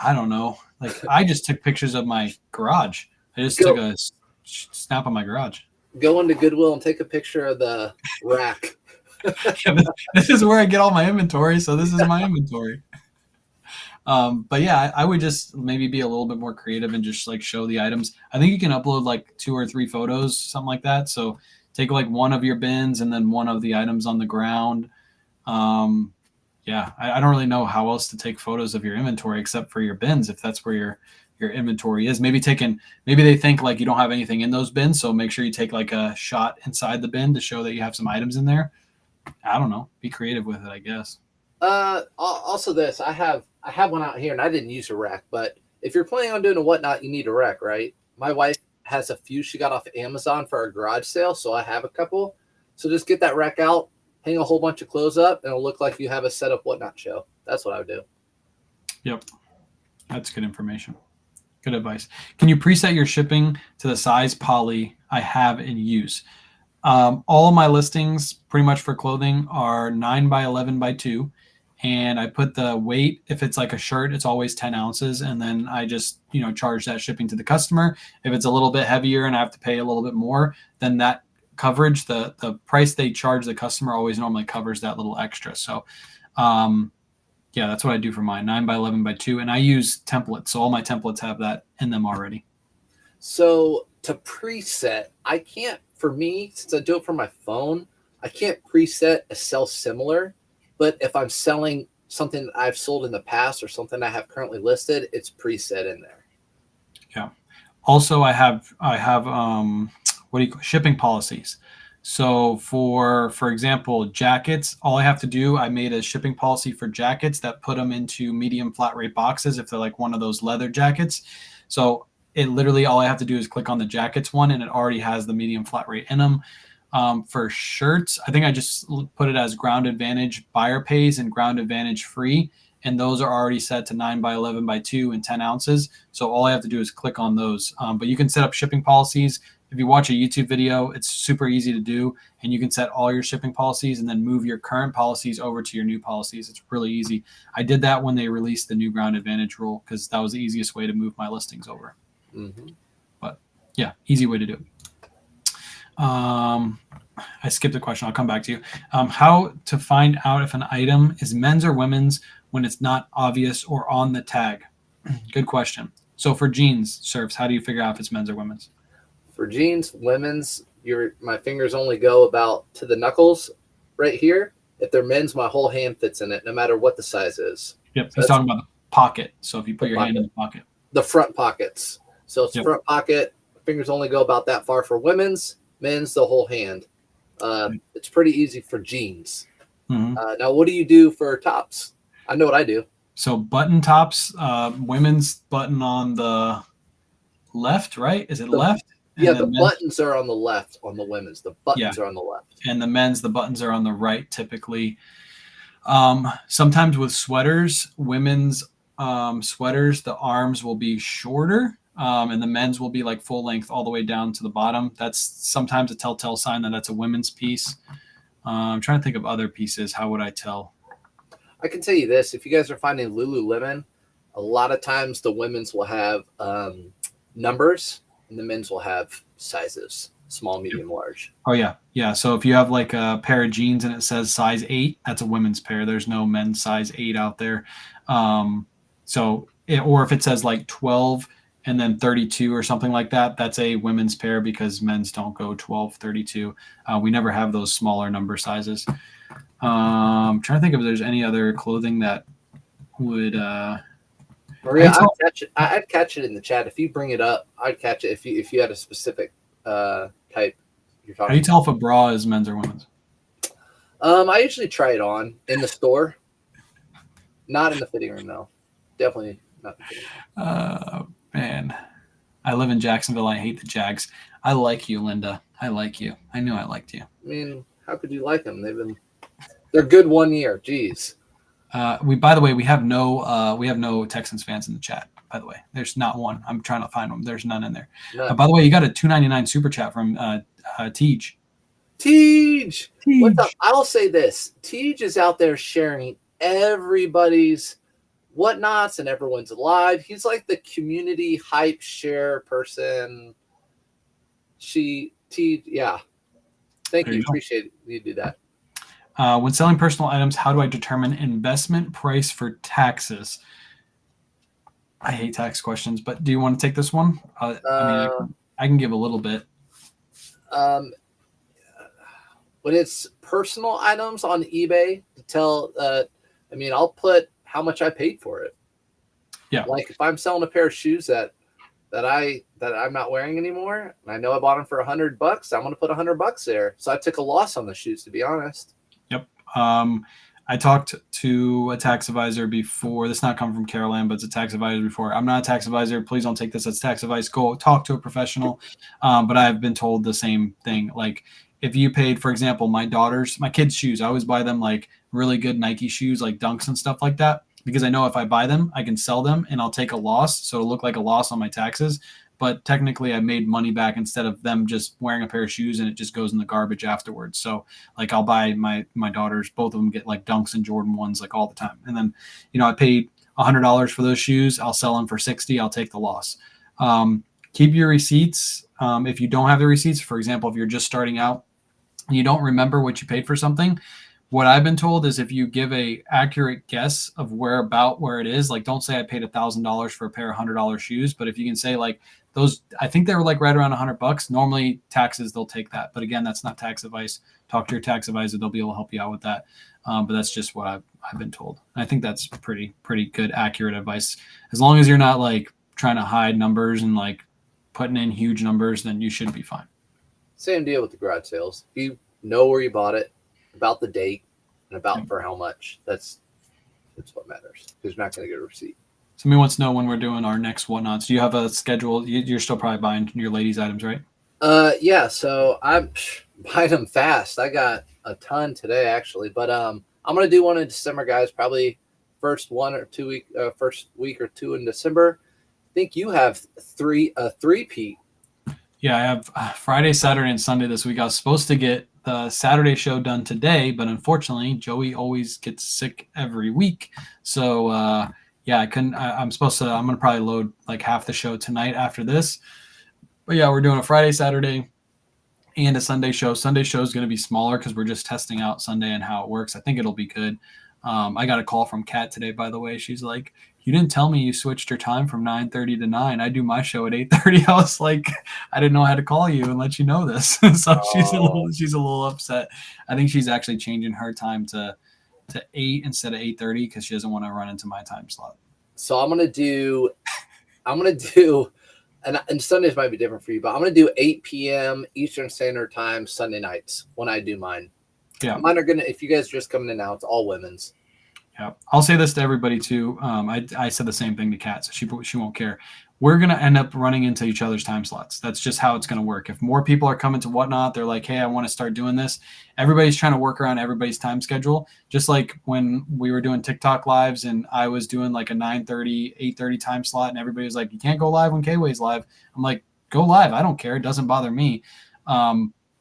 don't know. Like I just took pictures of my garage. I just took a snap of my garage. Go into Goodwill and take a picture of the rack. This is where I get all my inventory, so this is my inventory. But yeah, I would just maybe be a little bit more creative and just like show the items. I think you can upload like 2 or 3 photos, something like that. So take like one of your bins and then one of the items on the ground. I don't really know how else to take photos of your inventory except for your bins, if that's where your inventory is. Maybe they think like you don't have anything in those bins, so make sure you take like a shot inside the bin to show that you have some items in there. I don't know. Be creative with it, I guess. Also this, I have one out here and I didn't use a rack, but if you're planning on doing a Whatnot, you need a rack, right? My wife has a few she got off of Amazon for a garage sale, so I have a couple. So just get that rack out, hang a whole bunch of clothes up, and it'll look like you have a set up Whatnot show. That's what I would do. Yep. That's good information. Good advice. Can you preset your shipping to the size poly I have in use? All of my listings pretty much for clothing are 9 by 11 by 2. And I put the weight, if it's like a shirt, it's always 10 ounces. And then I just, charge that shipping to the customer. If it's a little bit heavier and I have to pay a little bit more, then that coverage, the price they charge the customer always normally covers that little extra. So, that's what I do for mine, 9 by 11 by 2. And I use templates. So all my templates have that in them already. So to preset, I can't, for me, since I do it from my phone, I can't preset a sell similar. But if I'm selling something that I've sold in the past or something I have currently listed, it's preset in there. Yeah. Also, I have shipping policies. So for example, jackets, all I have to do, I made a shipping policy for jackets that put them into medium flat rate boxes if they're like one of those leather jackets. So it literally, all I have to do is click on the jackets one and it already has the medium flat rate in them. For shirts, I think I just put it as Ground Advantage buyer pays and Ground Advantage free. And those are already set to 9 by 11 by 2 and 10 ounces. So all I have to do is click on those. But you can set up shipping policies. If you watch a YouTube video, it's super easy to do. And you can set all your shipping policies and then move your current policies over to your new policies. It's really easy. I did that when they released the new Ground Advantage rule because that was the easiest way to move my listings over. Mm-hmm. But yeah, easy way to do it. I skipped a question. I'll come back to you. How to find out if an item is men's or women's when it's not obvious or on the tag? Good question. So for jeans, Surfs, how do you figure out if it's men's or women's? For jeans, women's, my fingers only go about to the knuckles right here. If they're men's, my whole hand fits in it, no matter what the size is. Yep. So he's talking about the pocket. So if you put your hand in the pocket. The front pockets. So it's front pocket. Fingers only go about that far for women's. Men's, the whole hand. It's pretty easy for jeans. Mm-hmm. Now, what do you do for tops? I know what I do. So button tops, women's button on the left, right? Is it left? Yeah, the buttons are on the left on the women's. The buttons are on the left. And the men's, the buttons are on the right typically. Sometimes with sweaters, women's sweaters, the arms will be shorter. And the men's will be like full length all the way down to the bottom. That's sometimes a telltale sign that that's a women's piece. I'm trying to think of other pieces. How would I tell? I can tell you this. If you guys are finding Lululemon, a lot of times the women's will have numbers and the men's will have sizes. small, medium, large. Oh yeah. So if you have like a pair of jeans and it says size 8, that's a women's pair. There's no men's size 8 out there. Or if it says like 12 and then 32 or something like that, that's a women's pair because men's don't go 12, 32. We never have those smaller number sizes. I'm trying to think if there's any other clothing that would. Maria, I'd catch it in the chat if you bring it up. I'd catch it if you had a specific type you're talking. How do you tell if a bra is men's or women's? I usually try it on in the store, not in the fitting room though. Definitely not. Man, I live in Jacksonville. I hate the Jags. I like you, Linda. I like you. I knew I liked you. I mean, how could you like them? They're good 1 year. Jeez. By the way, we have no Texans fans in the chat. By the way, there's not one. I'm trying to find them. There's none in there. By the way, you got a $2.99 super chat from Tej. Tej, what's up? I'll say this: Tej is out there sharing everybody's whatnots and everyone's live. He's like the community hype share person. Yeah. Thank you. Appreciate it. You do that. When selling personal items, how do I determine investment price for taxes? I hate tax questions, but do you want to take this one? I can give a little bit. When it's personal items on eBay, I'll put how much I paid for it. Yeah. Like if I'm selling a pair of shoes that I'm not wearing anymore, and I know I bought them for $100, I'm going to put $100 there. So I took a loss on the shoes, to be honest. Yep. I talked to a tax advisor before. This not coming from Caroline, but it's a tax advisor before. I'm not a tax advisor. Please don't take this as tax advice. Go talk to a professional. But I've been told the same thing. Like if you paid, for example, my kids' shoes, I always buy them like really good Nike shoes, like Dunks and stuff like that, because I know if I buy them, I can sell them and I'll take a loss. So it'll look like a loss on my taxes. But technically I made money back instead of them just wearing a pair of shoes and it just goes in the garbage afterwards. So like I'll buy my daughters, both of them get like Dunks and Jordan 1s like all the time. And then, I paid $100 for those shoes. I'll sell them for $60. I'll take the loss. Keep your receipts. If you don't have the receipts, for example, if you're just starting out and you don't remember what you paid for something, what I've been told is if you give a accurate guess of where it is, like don't say I paid $1,000 for a pair of $100 shoes, but if you can say like those, I think they were like right around $100. Normally taxes, they'll take that. But again, that's not tax advice. Talk to your tax advisor. They'll be able to help you out with that. But that's just what I've been told. And I think that's pretty good, accurate advice. As long as you're not like trying to hide numbers and like putting in huge numbers, then you should be fine. Same deal with the garage sales. You know where you bought it, about the date, and about for how much. That's what matters. Because you're not going to get a receipt. Somebody wants to know when we're doing our next whatnots. Do you have a schedule? You're still probably buying your ladies' items, right? Yeah. So I'm buying them fast. I got a ton today, actually. But I'm going to do one in December, guys. Probably first week or two in December. I think you have three-peat. Yeah, I have Friday, Saturday, and Sunday this week. I was supposed to get the Saturday show done today, but unfortunately, Joey always gets sick every week. So, I couldn't. I'm going to probably load like half the show tonight after this. But yeah, we're doing a Friday, Saturday, and a Sunday show. Sunday show is going to be smaller because we're just testing out Sunday and how it works. I think it'll be good. I got a call from Kat today, by the way. She's like, you didn't tell me you switched your time from 9:30 to 9. I do my show at 8:30. I was like, I didn't know how to call you and let you know this. So she's a little upset. I think she's actually changing her time to 8 instead of 8:30 because she doesn't want to run into my time slot. So I'm gonna do, and Sundays might be different for you, but I'm gonna do 8 p.m. Eastern Standard Time Sunday nights when I do mine. Yeah, mine are gonna. If you guys are just coming in now, it's all women's. Yeah, I'll say this to everybody too. I said the same thing to Kat, so she won't care. We're gonna end up running into each other's time slots. That's just how it's gonna work. If more people are coming to Whatnot, they're like, "Hey, I want to start doing this." Everybody's trying to work around everybody's time schedule. Just like when we were doing TikTok lives, and I was doing like a 9:30, 8:30 time slot, and everybody was like, "You can't go live when K-Way's live." I'm like, "Go live. I don't care. It doesn't bother me."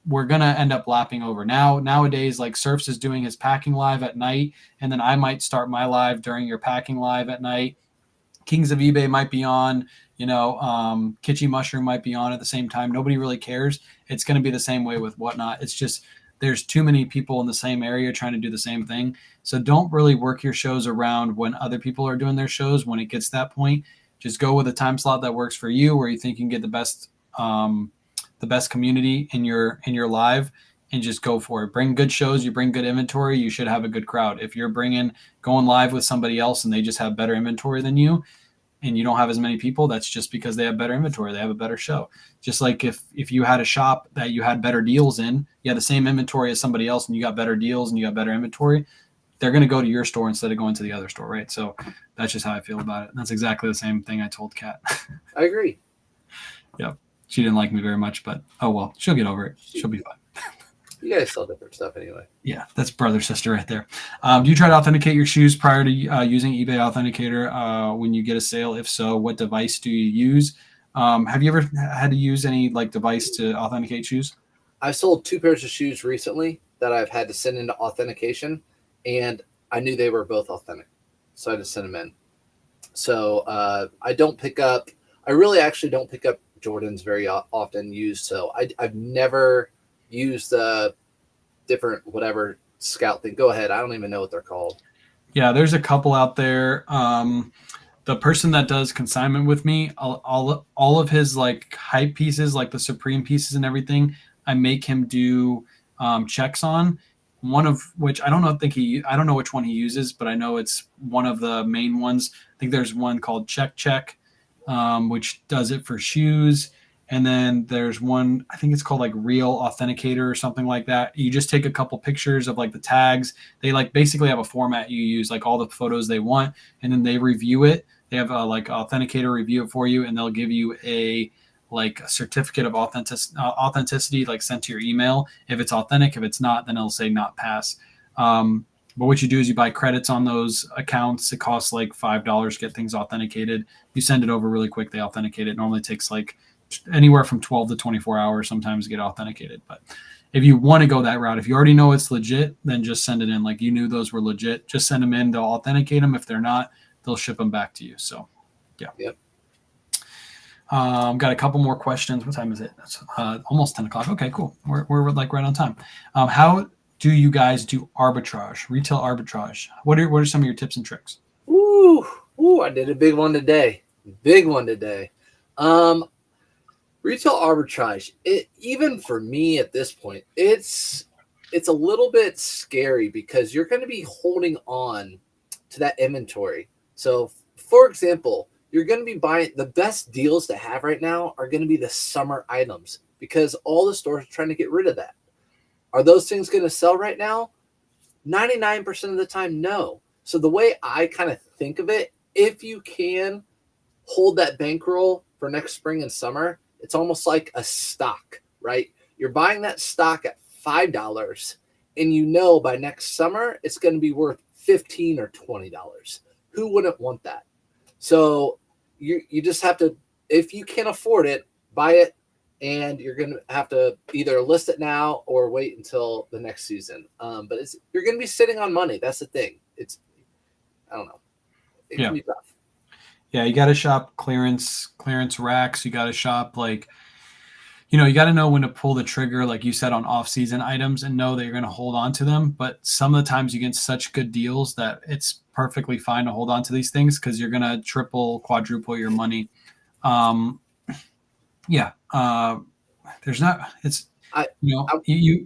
We're going to end up lapping over. Nowadays, like Surfs is doing his packing live at night, and then I might start my live during your packing live at night. Kings of eBay might be on Kitschy Mushroom might be on at the same time. Nobody really cares. It's going to be the same way with Whatnot. It's just there's too many people in the same area trying to do the same thing. So don't really work your shows around when other people are doing their shows. When it gets to that point, just go with a time slot that works for you, where you think you can get the best community in your live, and just go for it. Bring good shows. You bring good inventory. You should have a good crowd. If you're going live with somebody else and they just have better inventory than you, and you don't have as many people, that's just because they have better inventory. They have a better show. Just like if you had a shop that you had better deals in, you had the same inventory as somebody else and you got better deals and you got better inventory, they're going to go to your store instead of going to the other store, right? So that's just how I feel about it. And that's exactly the same thing I told Kat. I agree. Yep. She didn't like me very much, but oh well, she'll get over it. She'll be fine. You guys sell different stuff anyway. Yeah, that's brother, sister right there. Do you try to authenticate your shoes prior to using eBay Authenticator when you get a sale? If so, what device do you use? Have you ever had to use any device to authenticate shoes? I've sold 2 pairs of shoes recently that I've had to send into authentication, and I knew they were both authentic, so I just sent them in. So I really actually don't pick up Jordans very often used. So I've never used the different whatever scout thing. Go ahead. I don't even know what they're called. Yeah, there's a couple out there. The person that does consignment with me, all of his hype pieces, like the Supreme pieces and everything, I make him do checks on. One of which I don't know which one he uses, but I know it's one of the main ones. I think there's one called Check, which does it for shoes. And then there's one, I think it's called Real Authenticator or something like that. You just take a couple pictures of the tags. They basically have a format you use, all the photos they want, and then they review it. They have Authenticator review it for you, and they'll give you a certificate of authenticity sent to your email. If it's authentic, if it's not, then it'll say not pass. But what you do is you buy credits on those accounts. It costs $5 to get things authenticated. You send it over really quick. They authenticate it. It normally takes anywhere from 12 to 24 hours sometimes to get authenticated. But if you want to go that route, if you already know it's legit, then just send it in. You knew those were legit, just send them in. They'll authenticate them. If they're not, they'll ship them back to you. So yeah. Yep. Got a couple more questions. What time is it? It's almost 10 o'clock. Okay, cool. We're right on time. How do you guys do arbitrage, retail arbitrage? What are some of your tips and tricks? Ooh, I did a big one today. Retail arbitrage, even for me at this point, it's a little bit scary because you're going to be holding on to that inventory. So, for example, you're going to be buying the best deals to have right now are going to be the summer items because all the stores are trying to get rid of that. Are those things going to sell right now? 99% of the time, no. So the way I kind of think of it, if you can hold that bankroll for next spring and summer, it's almost like a stock, right? You're buying that stock at $5 and by next summer, it's going to be worth $15 or $20. Who wouldn't want that? So you just have to, if you can afford it, buy it, and you're going to have to either list it now or wait until the next season. But you're going to be sitting on money. That's the thing. I don't know. It can be tough. Yeah, you got to shop clearance racks. You got to shop you got to know when to pull the trigger, like you said, on off-season items and know that you're going to hold on to them. But some of the times you get such good deals that it's perfectly fine to hold on to these things because you're going to triple, quadruple your money. There's not. It's you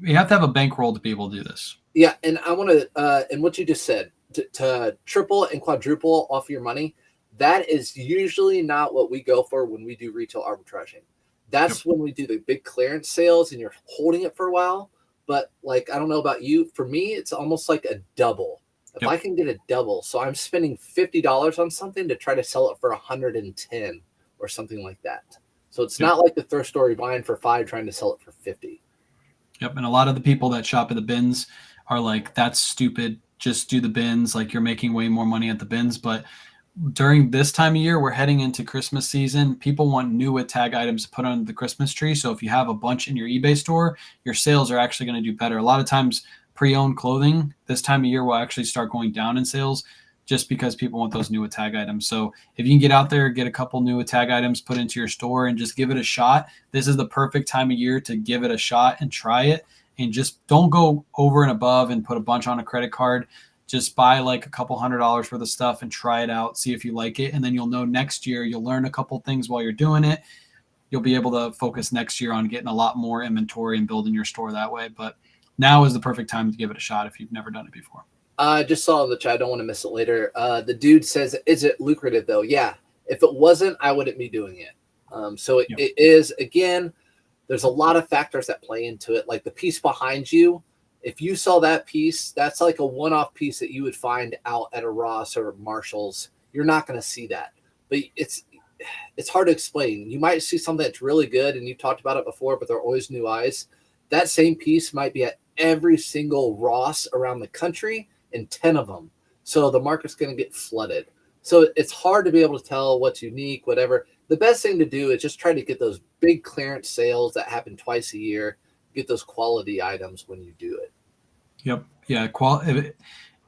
have to have a bankroll to be able to do this. Yeah, and I want to and what you just said to triple and quadruple off your money. That is usually not what we go for when we do retail arbitraging. That's when we do the big clearance sales and you're holding it for a while. But I don't know about you. For me, it's almost like a double. If I can get a double, so I'm spending $50 on something to try to sell it for 110 or something like that. So it's not like the thrift store buying for $5 trying to sell it for $50. Yep, and a lot of the people that shop at the bins are like, "That's stupid. Just do the bins. You're making way more money at the bins." But during this time of year, we're heading into Christmas season. People want new tag items to put on the Christmas tree. So if you have a bunch in your eBay store, your sales are actually going to do better. A lot of times pre-owned clothing this time of year will actually start going down in sales just because people want those new tag items. So if you can get out there, get a couple new tag items put into your store and just give it a shot, this is the perfect time of year to give it a shot and try it. And just don't go over and above and put a bunch on a credit card. Just buy like a couple $100s worth of stuff and try it out, see if you like it. And then you'll know next year, you'll learn a couple things while you're doing it. You'll be able to focus next year on getting a lot more inventory and building your store that way. But now is the perfect time to give it a shot if you've never done it before. I just saw in the chat. I don't want to miss it later. The dude says, is it lucrative though? Yeah. If it wasn't, I wouldn't be doing it. So it is, again, there's a lot of factors that play into it. Like the piece behind you, if you saw that piece, that's like a one-off piece that you would find out at a Ross or Marshall's. You're not going to see that. But it's hard to explain. You might see something that's really good, and you've talked about it before, but there are always new eyes. That same piece might be at every single Ross around the country, and 10 of them. So the market's going to get flooded. So it's hard to be able to tell what's unique, whatever. The best thing to do is just try to get those big clearance sales that happen twice a year. Get those quality items when you do it. Yep. Yeah.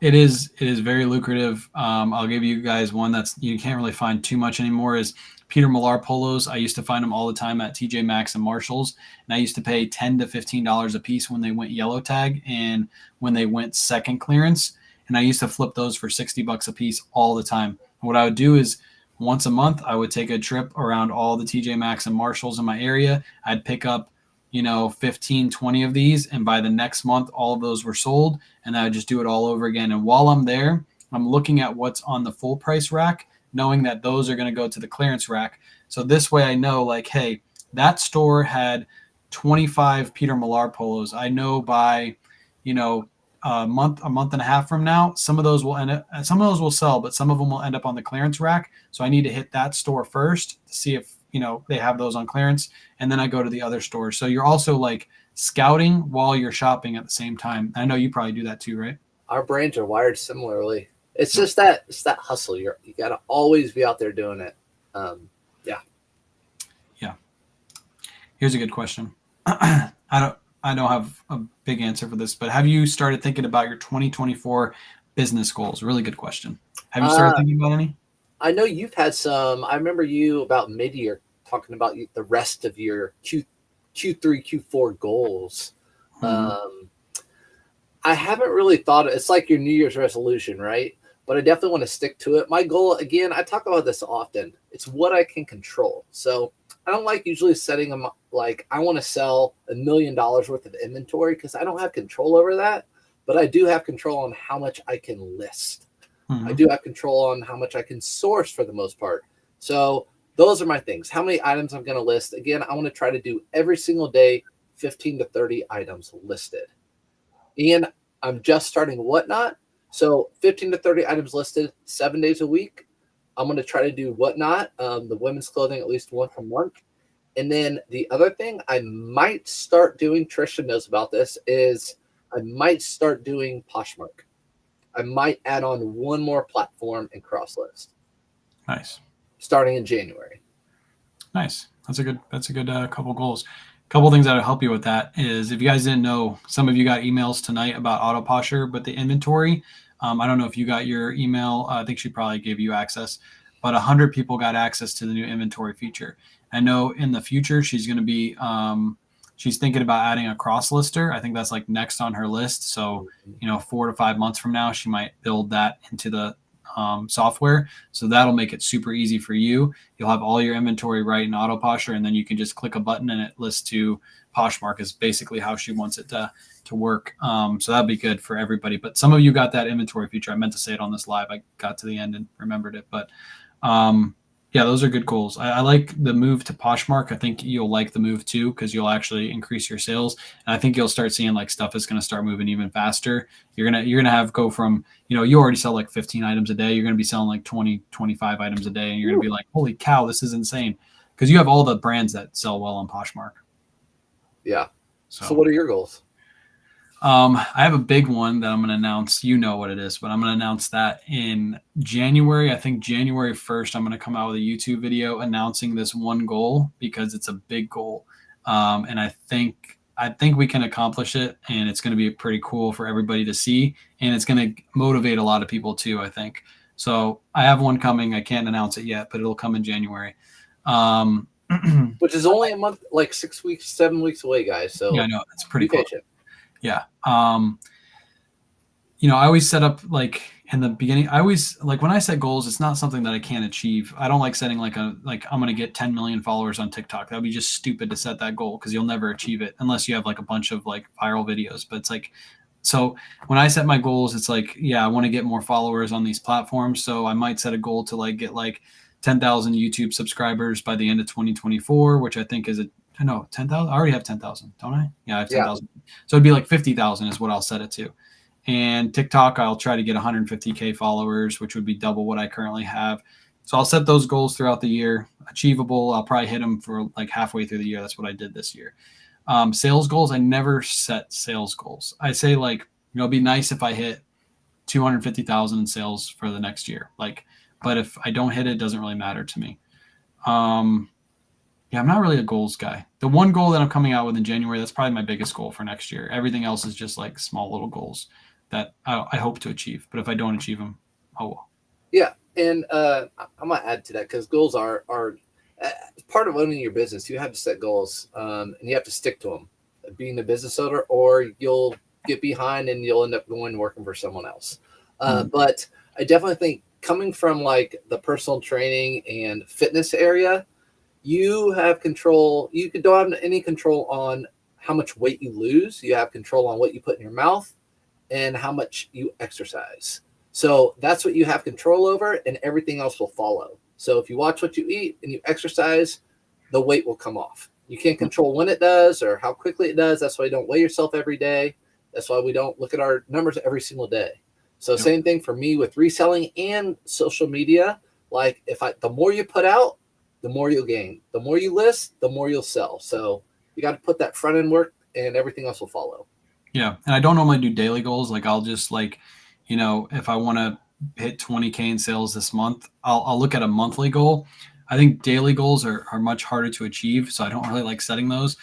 It is very lucrative. I'll give you guys one that's you can't really find too much anymore is Peter Millar polos. I used to find them all the time at TJ Maxx and Marshalls, and I used to pay $10 to $15 a piece when they went yellow tag and when they went second clearance. And I used to flip those for $60 a piece all the time. And what I would do is once a month, I would take a trip around all the TJ Maxx and Marshalls in my area. I'd pick up 15, 20 of these. And by the next month, all of those were sold. And I would just do it all over again. And while I'm there, I'm looking at what's on the full price rack, knowing that those are going to go to the clearance rack. So this way I know like, hey, that store had 25 Peter Millar polos. I know by, a month and a half from now, some of those will sell, but some of them will end up on the clearance rack. So I need to hit that store first to see if, they have those on clearance. And then I go to the other stores. So you're also like scouting while you're shopping at the same time. I know you probably do that too, right? Our brains are wired similarly. It's just that hustle. You got to always be out there doing it. Yeah. Here's a good question. I don't have a big answer for this, but have you started thinking about your 2024 business goals? Really good question. Have you started thinking about any? I know you've had some. I remember you about mid-year talking about the rest of your Q3, Q4 goals. Mm-hmm. I haven't really thought it's like your New Year's resolution, right? But I definitely want to stick to it. My goal, again, I talk about this often. It's what I can control. So I don't like usually setting them like I want to sell $1 million worth of inventory because I don't have control over that. But I do have control on how much I can list. Mm-hmm. I do have control on how much I can source for the most part. So those are my things. How many items I'm going to list. Again, I want to try to do every single day, 15 to 30 items listed. And I'm just starting Whatnot. So 15 to 30 items listed 7 days a week. I'm going to try to do Whatnot, the women's clothing, at least once a month. And then the other thing I might start doing, Trisha knows about this, is I might start doing Poshmark. I might add on one more platform and cross list. Nice. Starting in January. Nice. That's a good couple goals. Couple things that'll help you with that is if you guys didn't know, some of you got emails tonight about AutoPosher, but the inventory, I don't know if you got your email. I think she probably gave you access, but 100 people got access to the new inventory feature. I know in the future, she's going to be, she's thinking about adding a cross lister. I think that's like next on her list. So, 4 to 5 months from now, she might build that into the software. So that'll make it super easy for you. You'll have all your inventory right in AutoPosher, and then you can just click a button and it lists to Poshmark is basically how she wants it to work. So that'd be good for everybody. But some of you got that inventory feature. I meant to say it on this live. I got to the end and remembered it. But yeah, those are good goals. I like the move to Poshmark. I think you'll like the move too, because you'll actually increase your sales. And I think you'll start seeing like stuff is going to start moving even faster. You're going to have go from, you already sell like 15 items a day. You're going to be selling like 20, 25 items a day. And you're going to be like, holy cow, this is insane. Because you have all the brands that sell well on Poshmark. Yeah. So what are your goals? I have a big one that I'm going to announce. You know what it is, but I'm going to announce that in January. I think January 1st, I'm going to come out with a YouTube video announcing this one goal because it's a big goal. And I think we can accomplish it, and it's going to be pretty cool for everybody to see, and it's going to motivate a lot of people too, I think. So I have one coming. I can't announce it yet, but it'll come in January. Which is only a month, like 6 weeks, 7 weeks away, guys. So yeah, I know it's pretty be close. patient. Yeah. I always set up like in the beginning, I always like when I set goals, it's not something that I can't achieve. I don't like setting like I'm going to get 10 million followers on TikTok. That would be just stupid to set that goal because you'll never achieve it unless you have like a bunch of like viral videos. But it's like, so when I set my goals, it's like, yeah, I want to get more followers on these platforms. So I might set a goal to like get like 10,000 YouTube subscribers by the end of 2024, which I think is 10,000. I already have 10,000, don't I? Yeah, I have 10,000. So it'd be like 50,000 is what I'll set it to. And TikTok, I'll try to get 150K followers, which would be double what I currently have. So I'll set those goals throughout the year. Achievable, I'll probably hit them for like halfway through the year. That's what I did this year. Sales goals, I never set sales goals. I say like, it'd be nice if I hit 250,000 in sales for the next year. Like, but if I don't hit it, it doesn't really matter to me. Yeah, I'm not really a goals guy. The one goal that I'm coming out with in January, that's probably my biggest goal for next year. Everything else is just like small little goals that I hope to achieve. But if I don't achieve them, oh well. Yeah, and I'm gonna add to that because goals are part of owning your business. You have to set goals, and you have to stick to them. Being a business owner, or you'll get behind and you'll end up going working for someone else. But I definitely think coming from like the personal training and fitness area, you have control. You don't have any control on how much weight you lose. You have control on what you put in your mouth and how much you exercise. So that's what you have control over, and everything else will follow. So if you watch what you eat and you exercise, the weight will come off. You can't control when it does or how quickly it does. That's why you don't weigh yourself every day. That's why we don't look at our numbers every single day. So same thing for me with reselling and social media. Like the more you put out, the more you'll gain. The more you list, the more you'll sell. So you got to put that front end work, and everything else will follow. Yeah. And I don't normally do daily goals. Like I'll just like, if I want to hit 20K in sales this month, I'll look at a monthly goal. I think daily goals are much harder to achieve. So I don't really like setting those.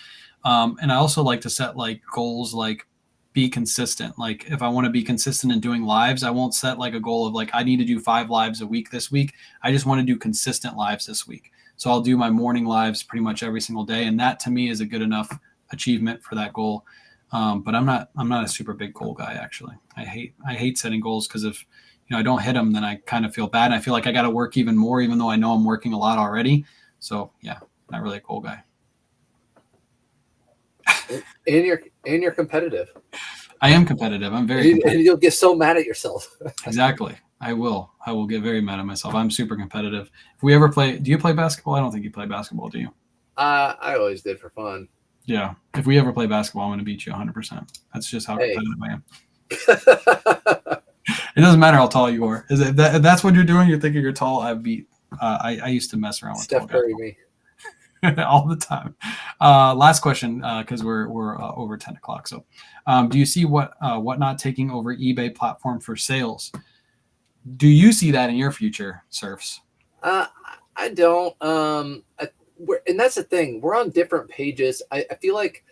And I also like to set like goals, like be consistent. Like if I want to be consistent in doing lives, I won't set like a goal of like, I need to do 5 lives a week this week. I just want to do consistent lives this week. So I'll do my morning lives pretty much every single day. And that to me is a good enough achievement for that goal. But I'm not a super big goal guy. Actually, I hate setting goals because if I don't hit them, then I kind of feel bad. And I feel like I got to work even more, even though I know I'm working a lot already. So yeah, not really a goal guy. And you're competitive. I am competitive. I'm very competitive. And you'll get so mad at yourself. Exactly. I will get very mad at myself. I'm super competitive. If we ever play, do you play basketball? I don't think you play basketball, do you? I always did for fun. Yeah. If we ever play basketball, I'm going to beat you 100%. That's just how competitive I am. It doesn't matter how tall you are. If that's what you're doing, you're thinking you're tall, I beat. I used to mess around with Steph Curry me. all the time. Last question, because we're over 10 o'clock. So do you see Whatnot taking over eBay platform for sales? Do you see that in your future, Surfs? I don't. And that's the thing. We're on different pages. I feel like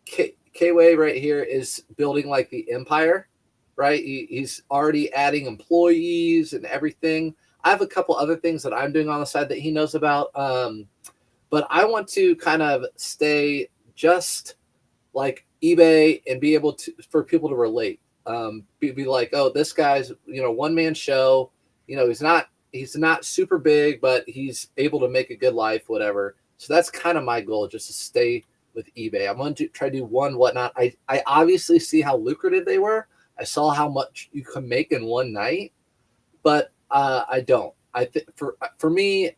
K-Way right here is building like the empire, right? He's already adding employees and everything. I have a couple other things that I'm doing on the side that he knows about. But I want to kind of stay just like eBay and be able to, for people to relate. Be like, oh, this guy's, one-man show. He's not super big, but he's able to make a good life, whatever. So that's kind of my goal, just to stay with eBay. I'm going to try to do one Whatnot. I obviously see how lucrative they were. I saw how much you can make in one night, but I don't. For me,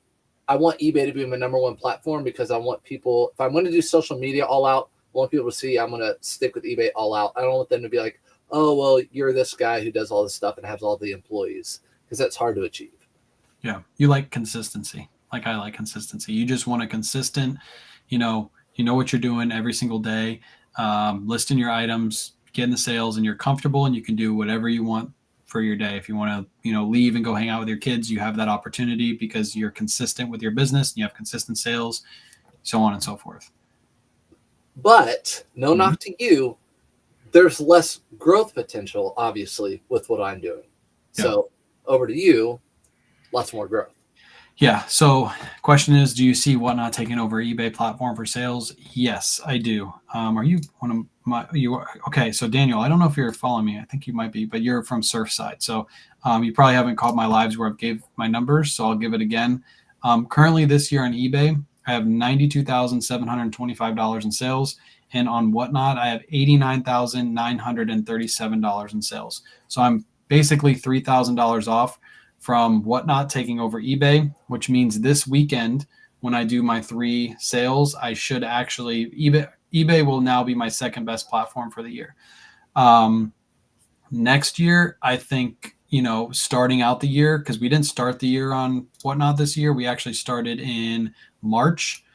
I want eBay to be my number one platform because I want people, if I'm going to do social media all out, I want people to see I'm going to stick with eBay all out. I don't want them to be like, oh, well, you're this guy who does all this stuff and has all the employees, because that's hard to achieve. Yeah. You like consistency. Like I like consistency. You just want a consistent, you know what you're doing every single day, listing your items, getting the sales, and you're comfortable and you can do whatever you want for your day. If you want to, leave and go hang out with your kids, you have that opportunity because you're consistent with your business and you have consistent sales, so on and so forth. But no knock to you, there's less growth potential, obviously, with what I'm doing. Yeah. So over to you. lots more growth. Yeah. So, question is, do you see Whatnot taking over eBay platform for sales? Yes, I do. Are you one of my? You are okay. So, Daniel, I don't know if you're following me. I think you might be, but you're from Surfside, so you probably haven't caught my lives where I've gave my numbers. So I'll give it again. Currently, this year on eBay, I have $92,725 in sales, and on Whatnot, I have $89,937 in sales. So I'm basically $3,000 off from Whatnot taking over eBay, which means this weekend when I do my 3 sales, I should actually eBay will now be my second best platform for the year. Next year, I think, starting out the year, because we didn't start the year on Whatnot this year, we actually started in March.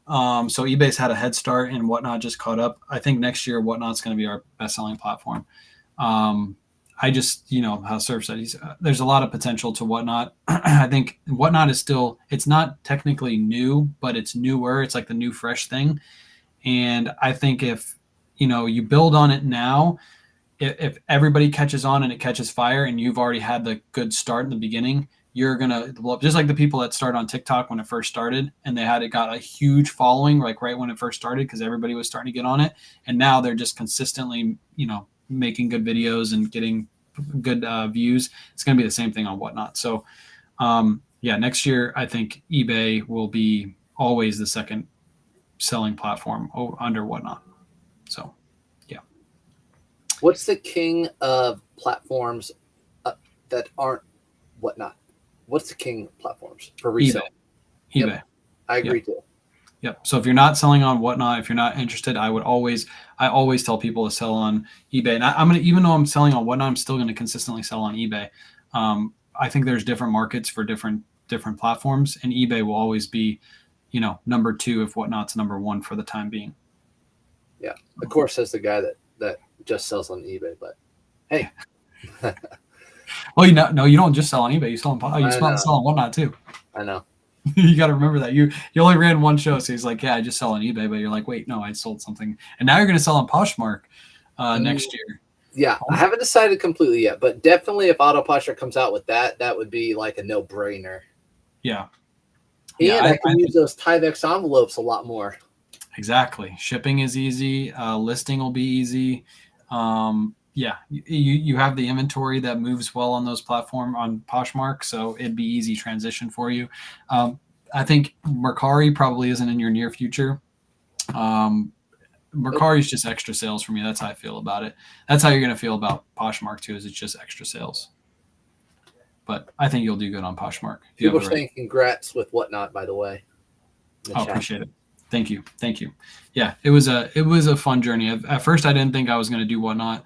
So eBay's had a head start and Whatnot just caught up. I think next year Whatnot's going to be our best selling platform. I just, how Surf said, there's a lot of potential to Whatnot. I think Whatnot is still, it's not technically new, but it's newer. It's like the new fresh thing. And I think if, you build on it now, if everybody catches on and it catches fire and you've already had the good start in the beginning, you're going to blow up. Just like the people that started on TikTok when it first started and it got a huge following, like right when it first started, because everybody was starting to get on it. And now they're just consistently, making good videos and getting good views. It's going to be the same thing on Whatnot. So, next year, I think eBay will be always the second selling platform under Whatnot. So, yeah. What's the king of platforms that aren't Whatnot? What's the king platforms for resale? eBay. Yep. I agree too. Yep. So if you're not selling on Whatnot, if you're not interested, I always tell people to sell on eBay. And I'm gonna, even though I'm selling on Whatnot, I'm still gonna consistently sell on eBay. I think there's different markets for different platforms, and eBay will always be, number 2 if Whatnot's number 1 for the time being. Yeah, of course, as the guy that just sells on eBay, but hey. Well, no, you don't just sell on eBay. You sell on Whatnot too. I know. You got to remember that you only ran one show, so he's like, yeah, I just sell on eBay, but you're like, wait, no, I sold something, and now you're going to sell on Poshmark next year. Yeah, I haven't decided completely yet, but definitely if Poshmark comes out with that would be like a no-brainer. Yeah, and I can use those Tyvex envelopes a lot more. Exactly, shipping is easy. Listing will be easy. You have the inventory that moves well on those platforms on Poshmark, so it'd be easy transition for you. I think Mercari probably isn't in your near future. Mercari is just extra sales for me. That's how I feel about it. That's how you're going to feel about Poshmark too, is it's just extra sales. But I think you'll do good on Poshmark. People are saying congrats with Whatnot, by the way. I appreciate it. Thank you. Yeah, it was a fun journey. At first, I didn't think I was going to do Whatnot.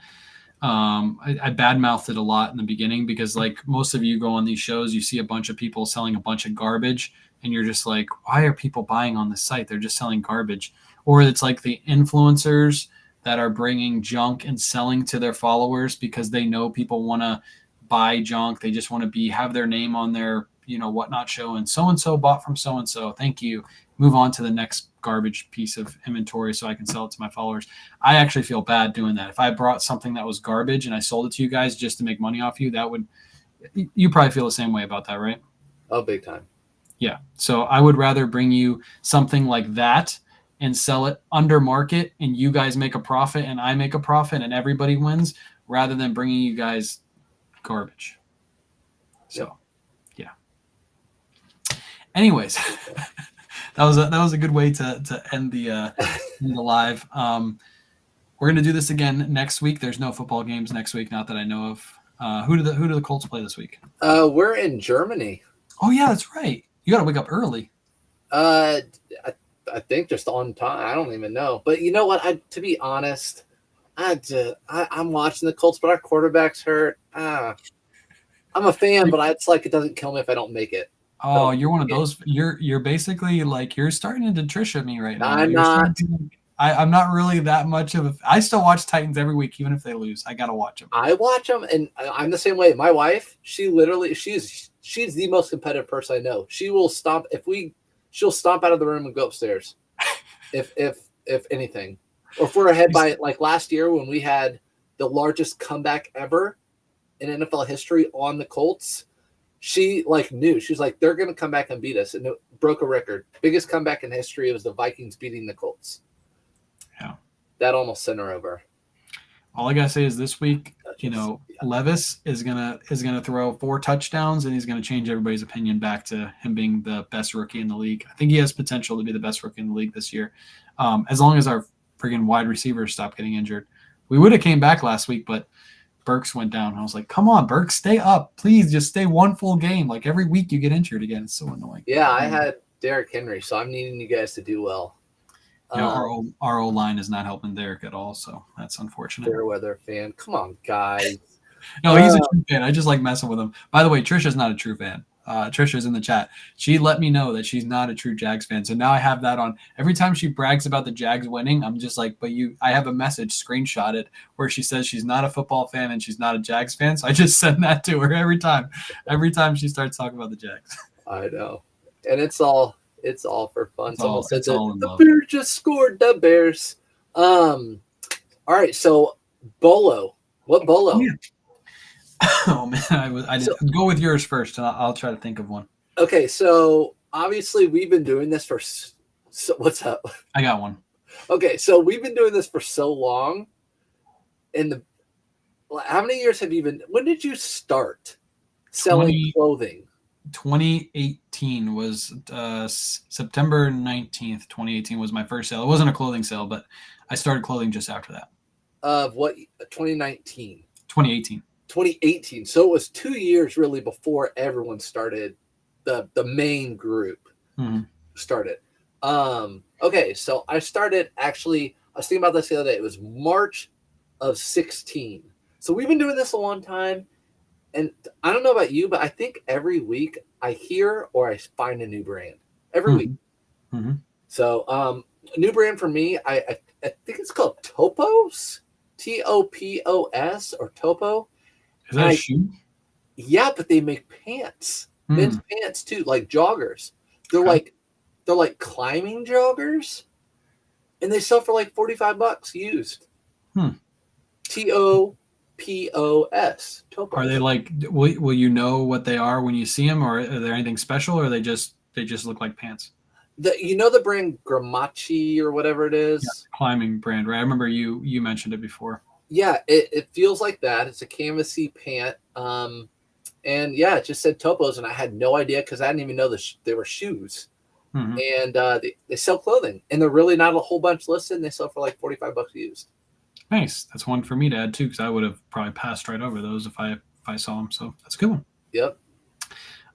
I badmouthed it a lot in the beginning because, like most of you go on these shows, you see a bunch of people selling a bunch of garbage, and you're just like, why are people buying on this site? They're just selling garbage. Or it's like the influencers that are bringing junk and selling to their followers because they know people want to buy junk. They just want to have their name on their, Whatnot show, and so bought from so-and-so. Thank you. Move on to the next garbage piece of inventory so I can sell it to my followers. I actually feel bad doing that. If I brought something that was garbage and I sold it to you guys just to make money off you, you probably feel the same way about that, right? Oh, big time. Yeah. So I would rather bring you something like that and sell it under market and you guys make a profit and I make a profit and everybody wins, rather than bringing you guys garbage. So, yeah. Anyways, that was a good way to end the live. We're gonna do this again next week. There's no football games next week, not that I know of. Who do the Colts play this week? We're in Germany. Oh yeah, that's right. You got to wake up early. I think just on time. I don't even know. But you know what? To be honest, I'm watching the Colts, but our quarterback's hurt. I'm a fan, but it's like it doesn't kill me if I don't make it. Oh, you're one of those. You're basically like you're starting to Tricia me right now. I'm not. I'm not really that much of a. I still watch Titans every week, even if they lose. I gotta watch them. I watch them, and I'm the same way. My wife, she's the most competitive person I know. She will stomp she'll stomp out of the room and go upstairs, if anything, or if we're ahead by like last year when we had the largest comeback ever in NFL history on the Colts. she like knew. She was like, they're going to come back and beat us. And it broke a record. Biggest comeback in history. It was the Vikings beating the Colts. Yeah. That almost sent her over. All I gotta say is this week, Levis is gonna throw 4 touchdowns, and he's gonna change everybody's opinion back to him being the best rookie in the league. I think he has potential to be the best rookie in the league this year, as long as our friggin' wide receivers stop getting injured. We would have came back last week, but Burks went down. I was like, come on, Burks, stay up, please, just stay one full game. Like every week you get injured again. It's so annoying. Yeah, I had Derrick Henry, so I'm needing you guys to do well. Our O-line is not helping Derek at all, so that's unfortunate. Fairweather fan. Come on, guys. No, he's a true fan. I just like messing with him. By the way, Trisha's not a true fan. Trisha's in the chat. She let me know that she's not a true Jags fan. So now I have that on. Every time she brags about the Jags winning, I'm just like, I have a message screenshotted where she says she's not a football fan and she's not a Jags fan. So I just send that to her every time she starts talking about the Jags. I know. And it's all for fun. Someone said the Bears just scored. The Bears. All right. So BOLO. What BOLO? Oh, yeah. Oh man, I didn't go with yours first, and I'll try to think of one. Okay, so obviously we've been doing this for. So what's up? I got one. Okay, so we've been doing this for so long. How many years have you been? When did you start selling clothing? 2018 was September 19th. 2018 was my first sale. It wasn't a clothing sale, but I started clothing just after that. Of what? 2019. 2018. 2018. So it was 2 years really before everyone started. The main group started. Okay, so I started actually. I was thinking about this the other day. It was March of 16. So we've been doing this a long time. And I don't know about you, but I think every week I hear or I find a new brand. Every week. Mm-hmm. So a new brand for me, I think it's called Topos. Topos or Topo. Is that a shoe? Yeah, but they make pants. Men's pants too, like joggers. They're like climbing joggers. And they sell for like $45 used. Topos. Topos. Are they like will you know what they are when you see them, or are there anything special, or they just look like pants? The brand Gramachi or whatever it is? Yeah, climbing brand, right? I remember you mentioned it before. Yeah, it feels like that. It's a canvasy pant. And yeah, it just said Topos, and I had no idea because I didn't even know they were shoes. And they sell clothing, and they're really not a whole bunch listed, and they sell for like $45 used. Nice. That's one for me to add too, because I would have probably passed right over those if I saw them. So that's a good one. Yep.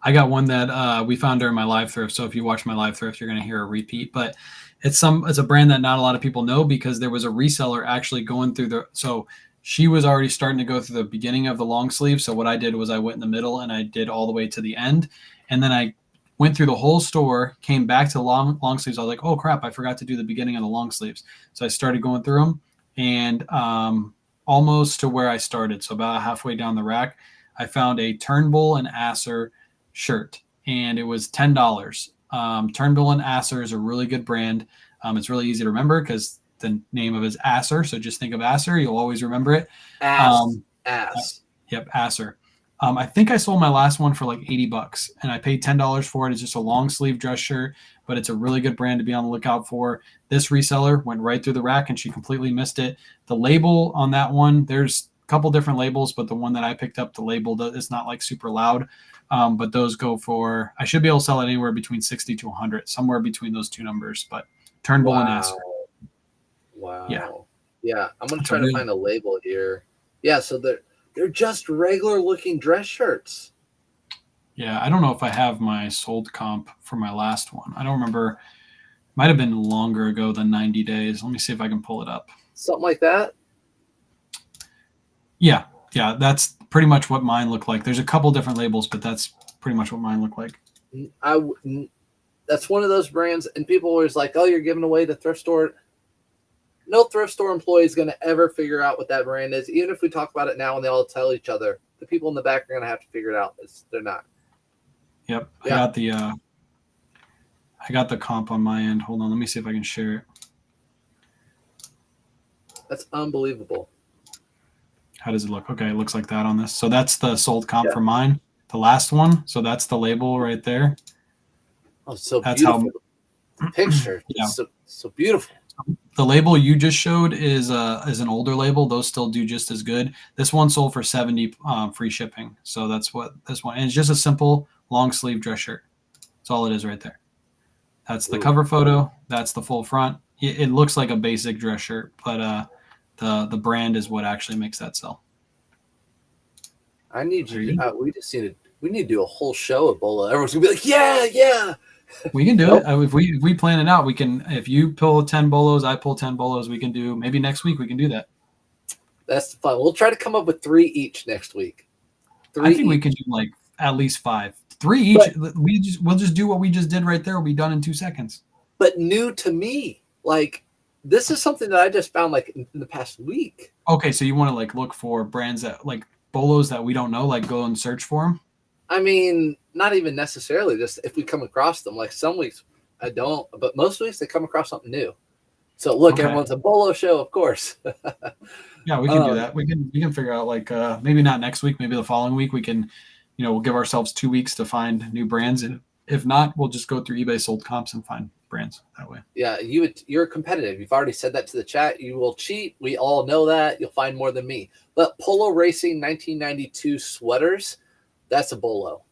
I got one that we found during my live thrift. So if you watch my live thrift, you're going to hear a repeat. But it's a brand that not a lot of people know, because there was a reseller actually going through so she was already starting to go through the beginning of the long sleeve. So what I did was I went in the middle and I did all the way to the end. And then I went through the whole store, came back to long sleeves. I was like, oh crap, I forgot to do the beginning of the long sleeves. So I started going through them, and almost to where I started. So about halfway down the rack, I found a Turnbull and Asser shirt, and it was $10. Turnbull and Asser is a really good brand. It's really easy to remember because the name of it is Asser. So just think of Asser. You'll always remember it. Yep, Asser. I think I sold my last one for like $80, and I paid $10 for it. It's just a long sleeve dress shirt, but it's a really good brand to be on the lookout for. This reseller went right through the rack, and she completely missed it. The label on that one, there's a couple different labels, but the one that I picked up, the label is not like super loud. But those go for, I should be able to sell it anywhere between 60 to 100, somewhere between those two numbers. But Turnbull and Asser. Wow. Yeah. I'm gonna try to find a label here. Yeah, so they're just regular looking dress shirts. Yeah, I don't know if I have my sold comp for my last one. I don't remember. Might have been longer ago than 90 days. Let me see if I can pull it up. Something like that? Yeah, that's pretty much what mine looked like. There's a couple different labels, but that's pretty much what mine looked like. That's one of those brands, and people are always like, oh, you're giving away the thrift store. No thrift store employee is going to ever figure out what that brand is. Even if we talk about it now and they all tell each other, the people in the back are going to have to figure it out. They're not. Yep. Yeah. I got the comp on my end. Hold on. Let me see if I can share it. That's unbelievable. How does it look? Okay, it looks like that on this. So that's the sold comp for mine. the last one. So that's the label right there. Oh, so That's beautiful. how. The picture. Yeah. So beautiful. The label you just showed is an older label. Those still do just as good. This one sold for $70 free shipping. So that's what this one. And it's just a simple long sleeve dress shirt. That's all it is right there. That's the cover photo. That's the full front. It looks like a basic dress shirt, but the brand is what actually makes that sell. I need you. We need to do a whole show of BOLO. Everyone's gonna be like, yeah. We can do it. If we plan it out, we can. If you pull 10 bolos, I pull 10 bolos. We can do maybe next week. We can do that. That's fun. We'll try to come up with 3 each next week. I think we can do like at least 5. 3 each. But we'll just do what we just did right there. We'll be done in 2 seconds. But new to me, like this is something that I just found like in the past week. Okay, so you want to like look for brands that like bolos that we don't know, like go and search for them. I mean, not even necessarily. Just if we come across them, like some weeks I don't, but most weeks they come across something new. So look, everyone's a BOLO show, of course. Yeah, we can do that. We can figure out like maybe not next week, maybe the following week. We can, we'll give ourselves 2 weeks to find new brands, and if not, we'll just go through eBay sold comps and find brands that way. Yeah, you're competitive. You've already said that to the chat. You will cheat. We all know that. You'll find more than me. But Polo Racing 1992 sweaters, that's a BOLO.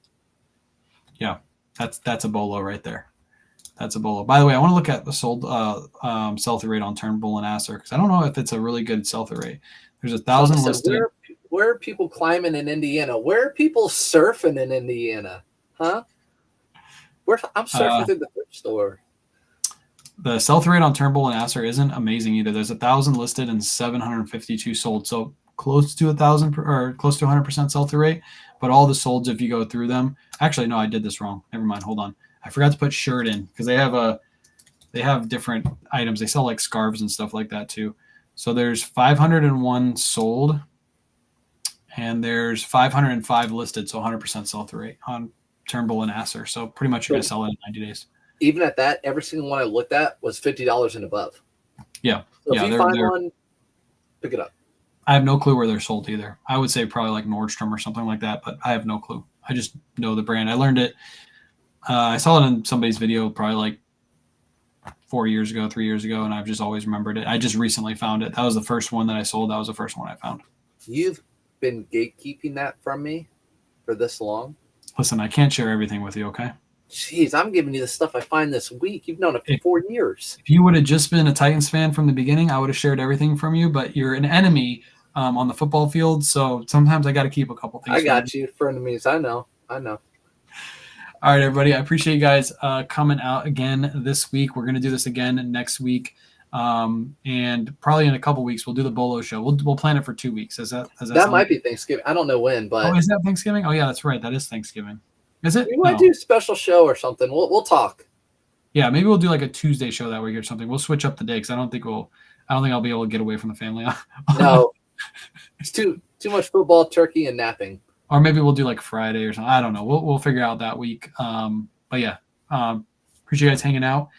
Yeah, that's a BOLO right there. That's a BOLO. By the way, I want to look at the sold sell-through rate on Turnbull and Acer because I don't know if it's a really good sell-through rate. There's 1,000 listed. Where are people climbing in Indiana? Where are people surfing in Indiana? Huh? I'm surfing through the thrift store. The sell-through rate on Turnbull and Acer isn't amazing either. There's 1,000 listed and 752 sold. So close to 1,000 or close to 100% sell-through rate. But all the solds, if you go through them, actually, no, I did this wrong. Never mind. Hold on. I forgot to put shirt in because they have different items. They sell like scarves and stuff like that too. So there's 501 sold and there's 505 listed. So 100% sell-through rate on Turnbull and Acer. So pretty much you're going to sell it in 90 days. Even at that, every single one I looked at was $50 and above. Yeah. So if you find one, pick it up. I have no clue where they're sold either. I would say probably like Nordstrom or something like that, but I have no clue. I just know the brand. I learned it. I saw it in somebody's video probably like 3 years ago, and I've just always remembered it. I just recently found it. That was the first one that I sold. That was the first one I found. You've been gatekeeping that from me for this long? Listen, I can't share everything with you, okay? Jeez, I'm giving you the stuff I find this week. You've known it for 4 years. If you would have just been a Titans fan from the beginning, I would have shared everything from you, but you're an enemy on the football field, so sometimes I got to keep a couple things. I got you for enemies. I know. All right, everybody. I appreciate you guys coming out again this week. We're going to do this again next week. And probably in a couple weeks, we'll do the BOLO show. We'll plan it for 2 weeks. That might be Thanksgiving. I don't know when, but. Oh, is that Thanksgiving? Oh, yeah, that's right. That is Thanksgiving. Is it? We might do a special show or something. We'll talk. Yeah, maybe we'll do like a Tuesday show that week or something. We'll switch up the day because I don't think I'll be able to get away from the family. No. It's too much football, turkey, and napping. Or maybe we'll do like Friday or something. I don't know. We'll figure out that week. But yeah, appreciate you guys hanging out,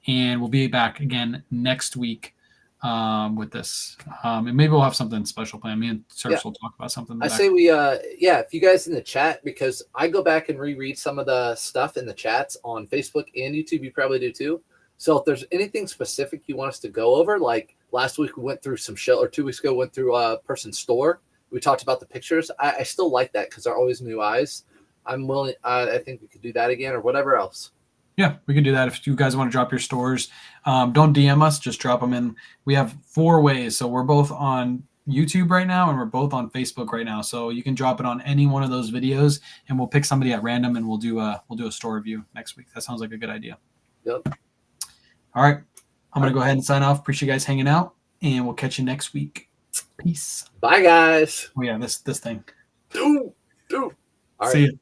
and we'll be back again next week with this. And maybe we'll have something special planned. Me and Serge will talk about something. I say we, if you guys in the chat, because I go back and reread some of the stuff in the chats on Facebook and YouTube. You probably do too. So if there's anything specific you want us to go over, like last week we went through some show, or 2 weeks ago went through a person's store. We talked about the pictures. I still like that because they're always new eyes. I'm willing. I think we could do that again or whatever else. Yeah, we can do that. If you guys want to drop your stores, don't DM us. Just drop them in. We have 4 ways. So we're both on YouTube right now and we're both on Facebook right now. So you can drop it on any one of those videos and we'll pick somebody at random and we'll do a store review next week. That sounds like a good idea. Yep. All right. I'm going to go ahead and sign off. Appreciate you guys hanging out and we'll catch you next week. Peace. Bye, guys. Oh, yeah, this thing. Dude. See you.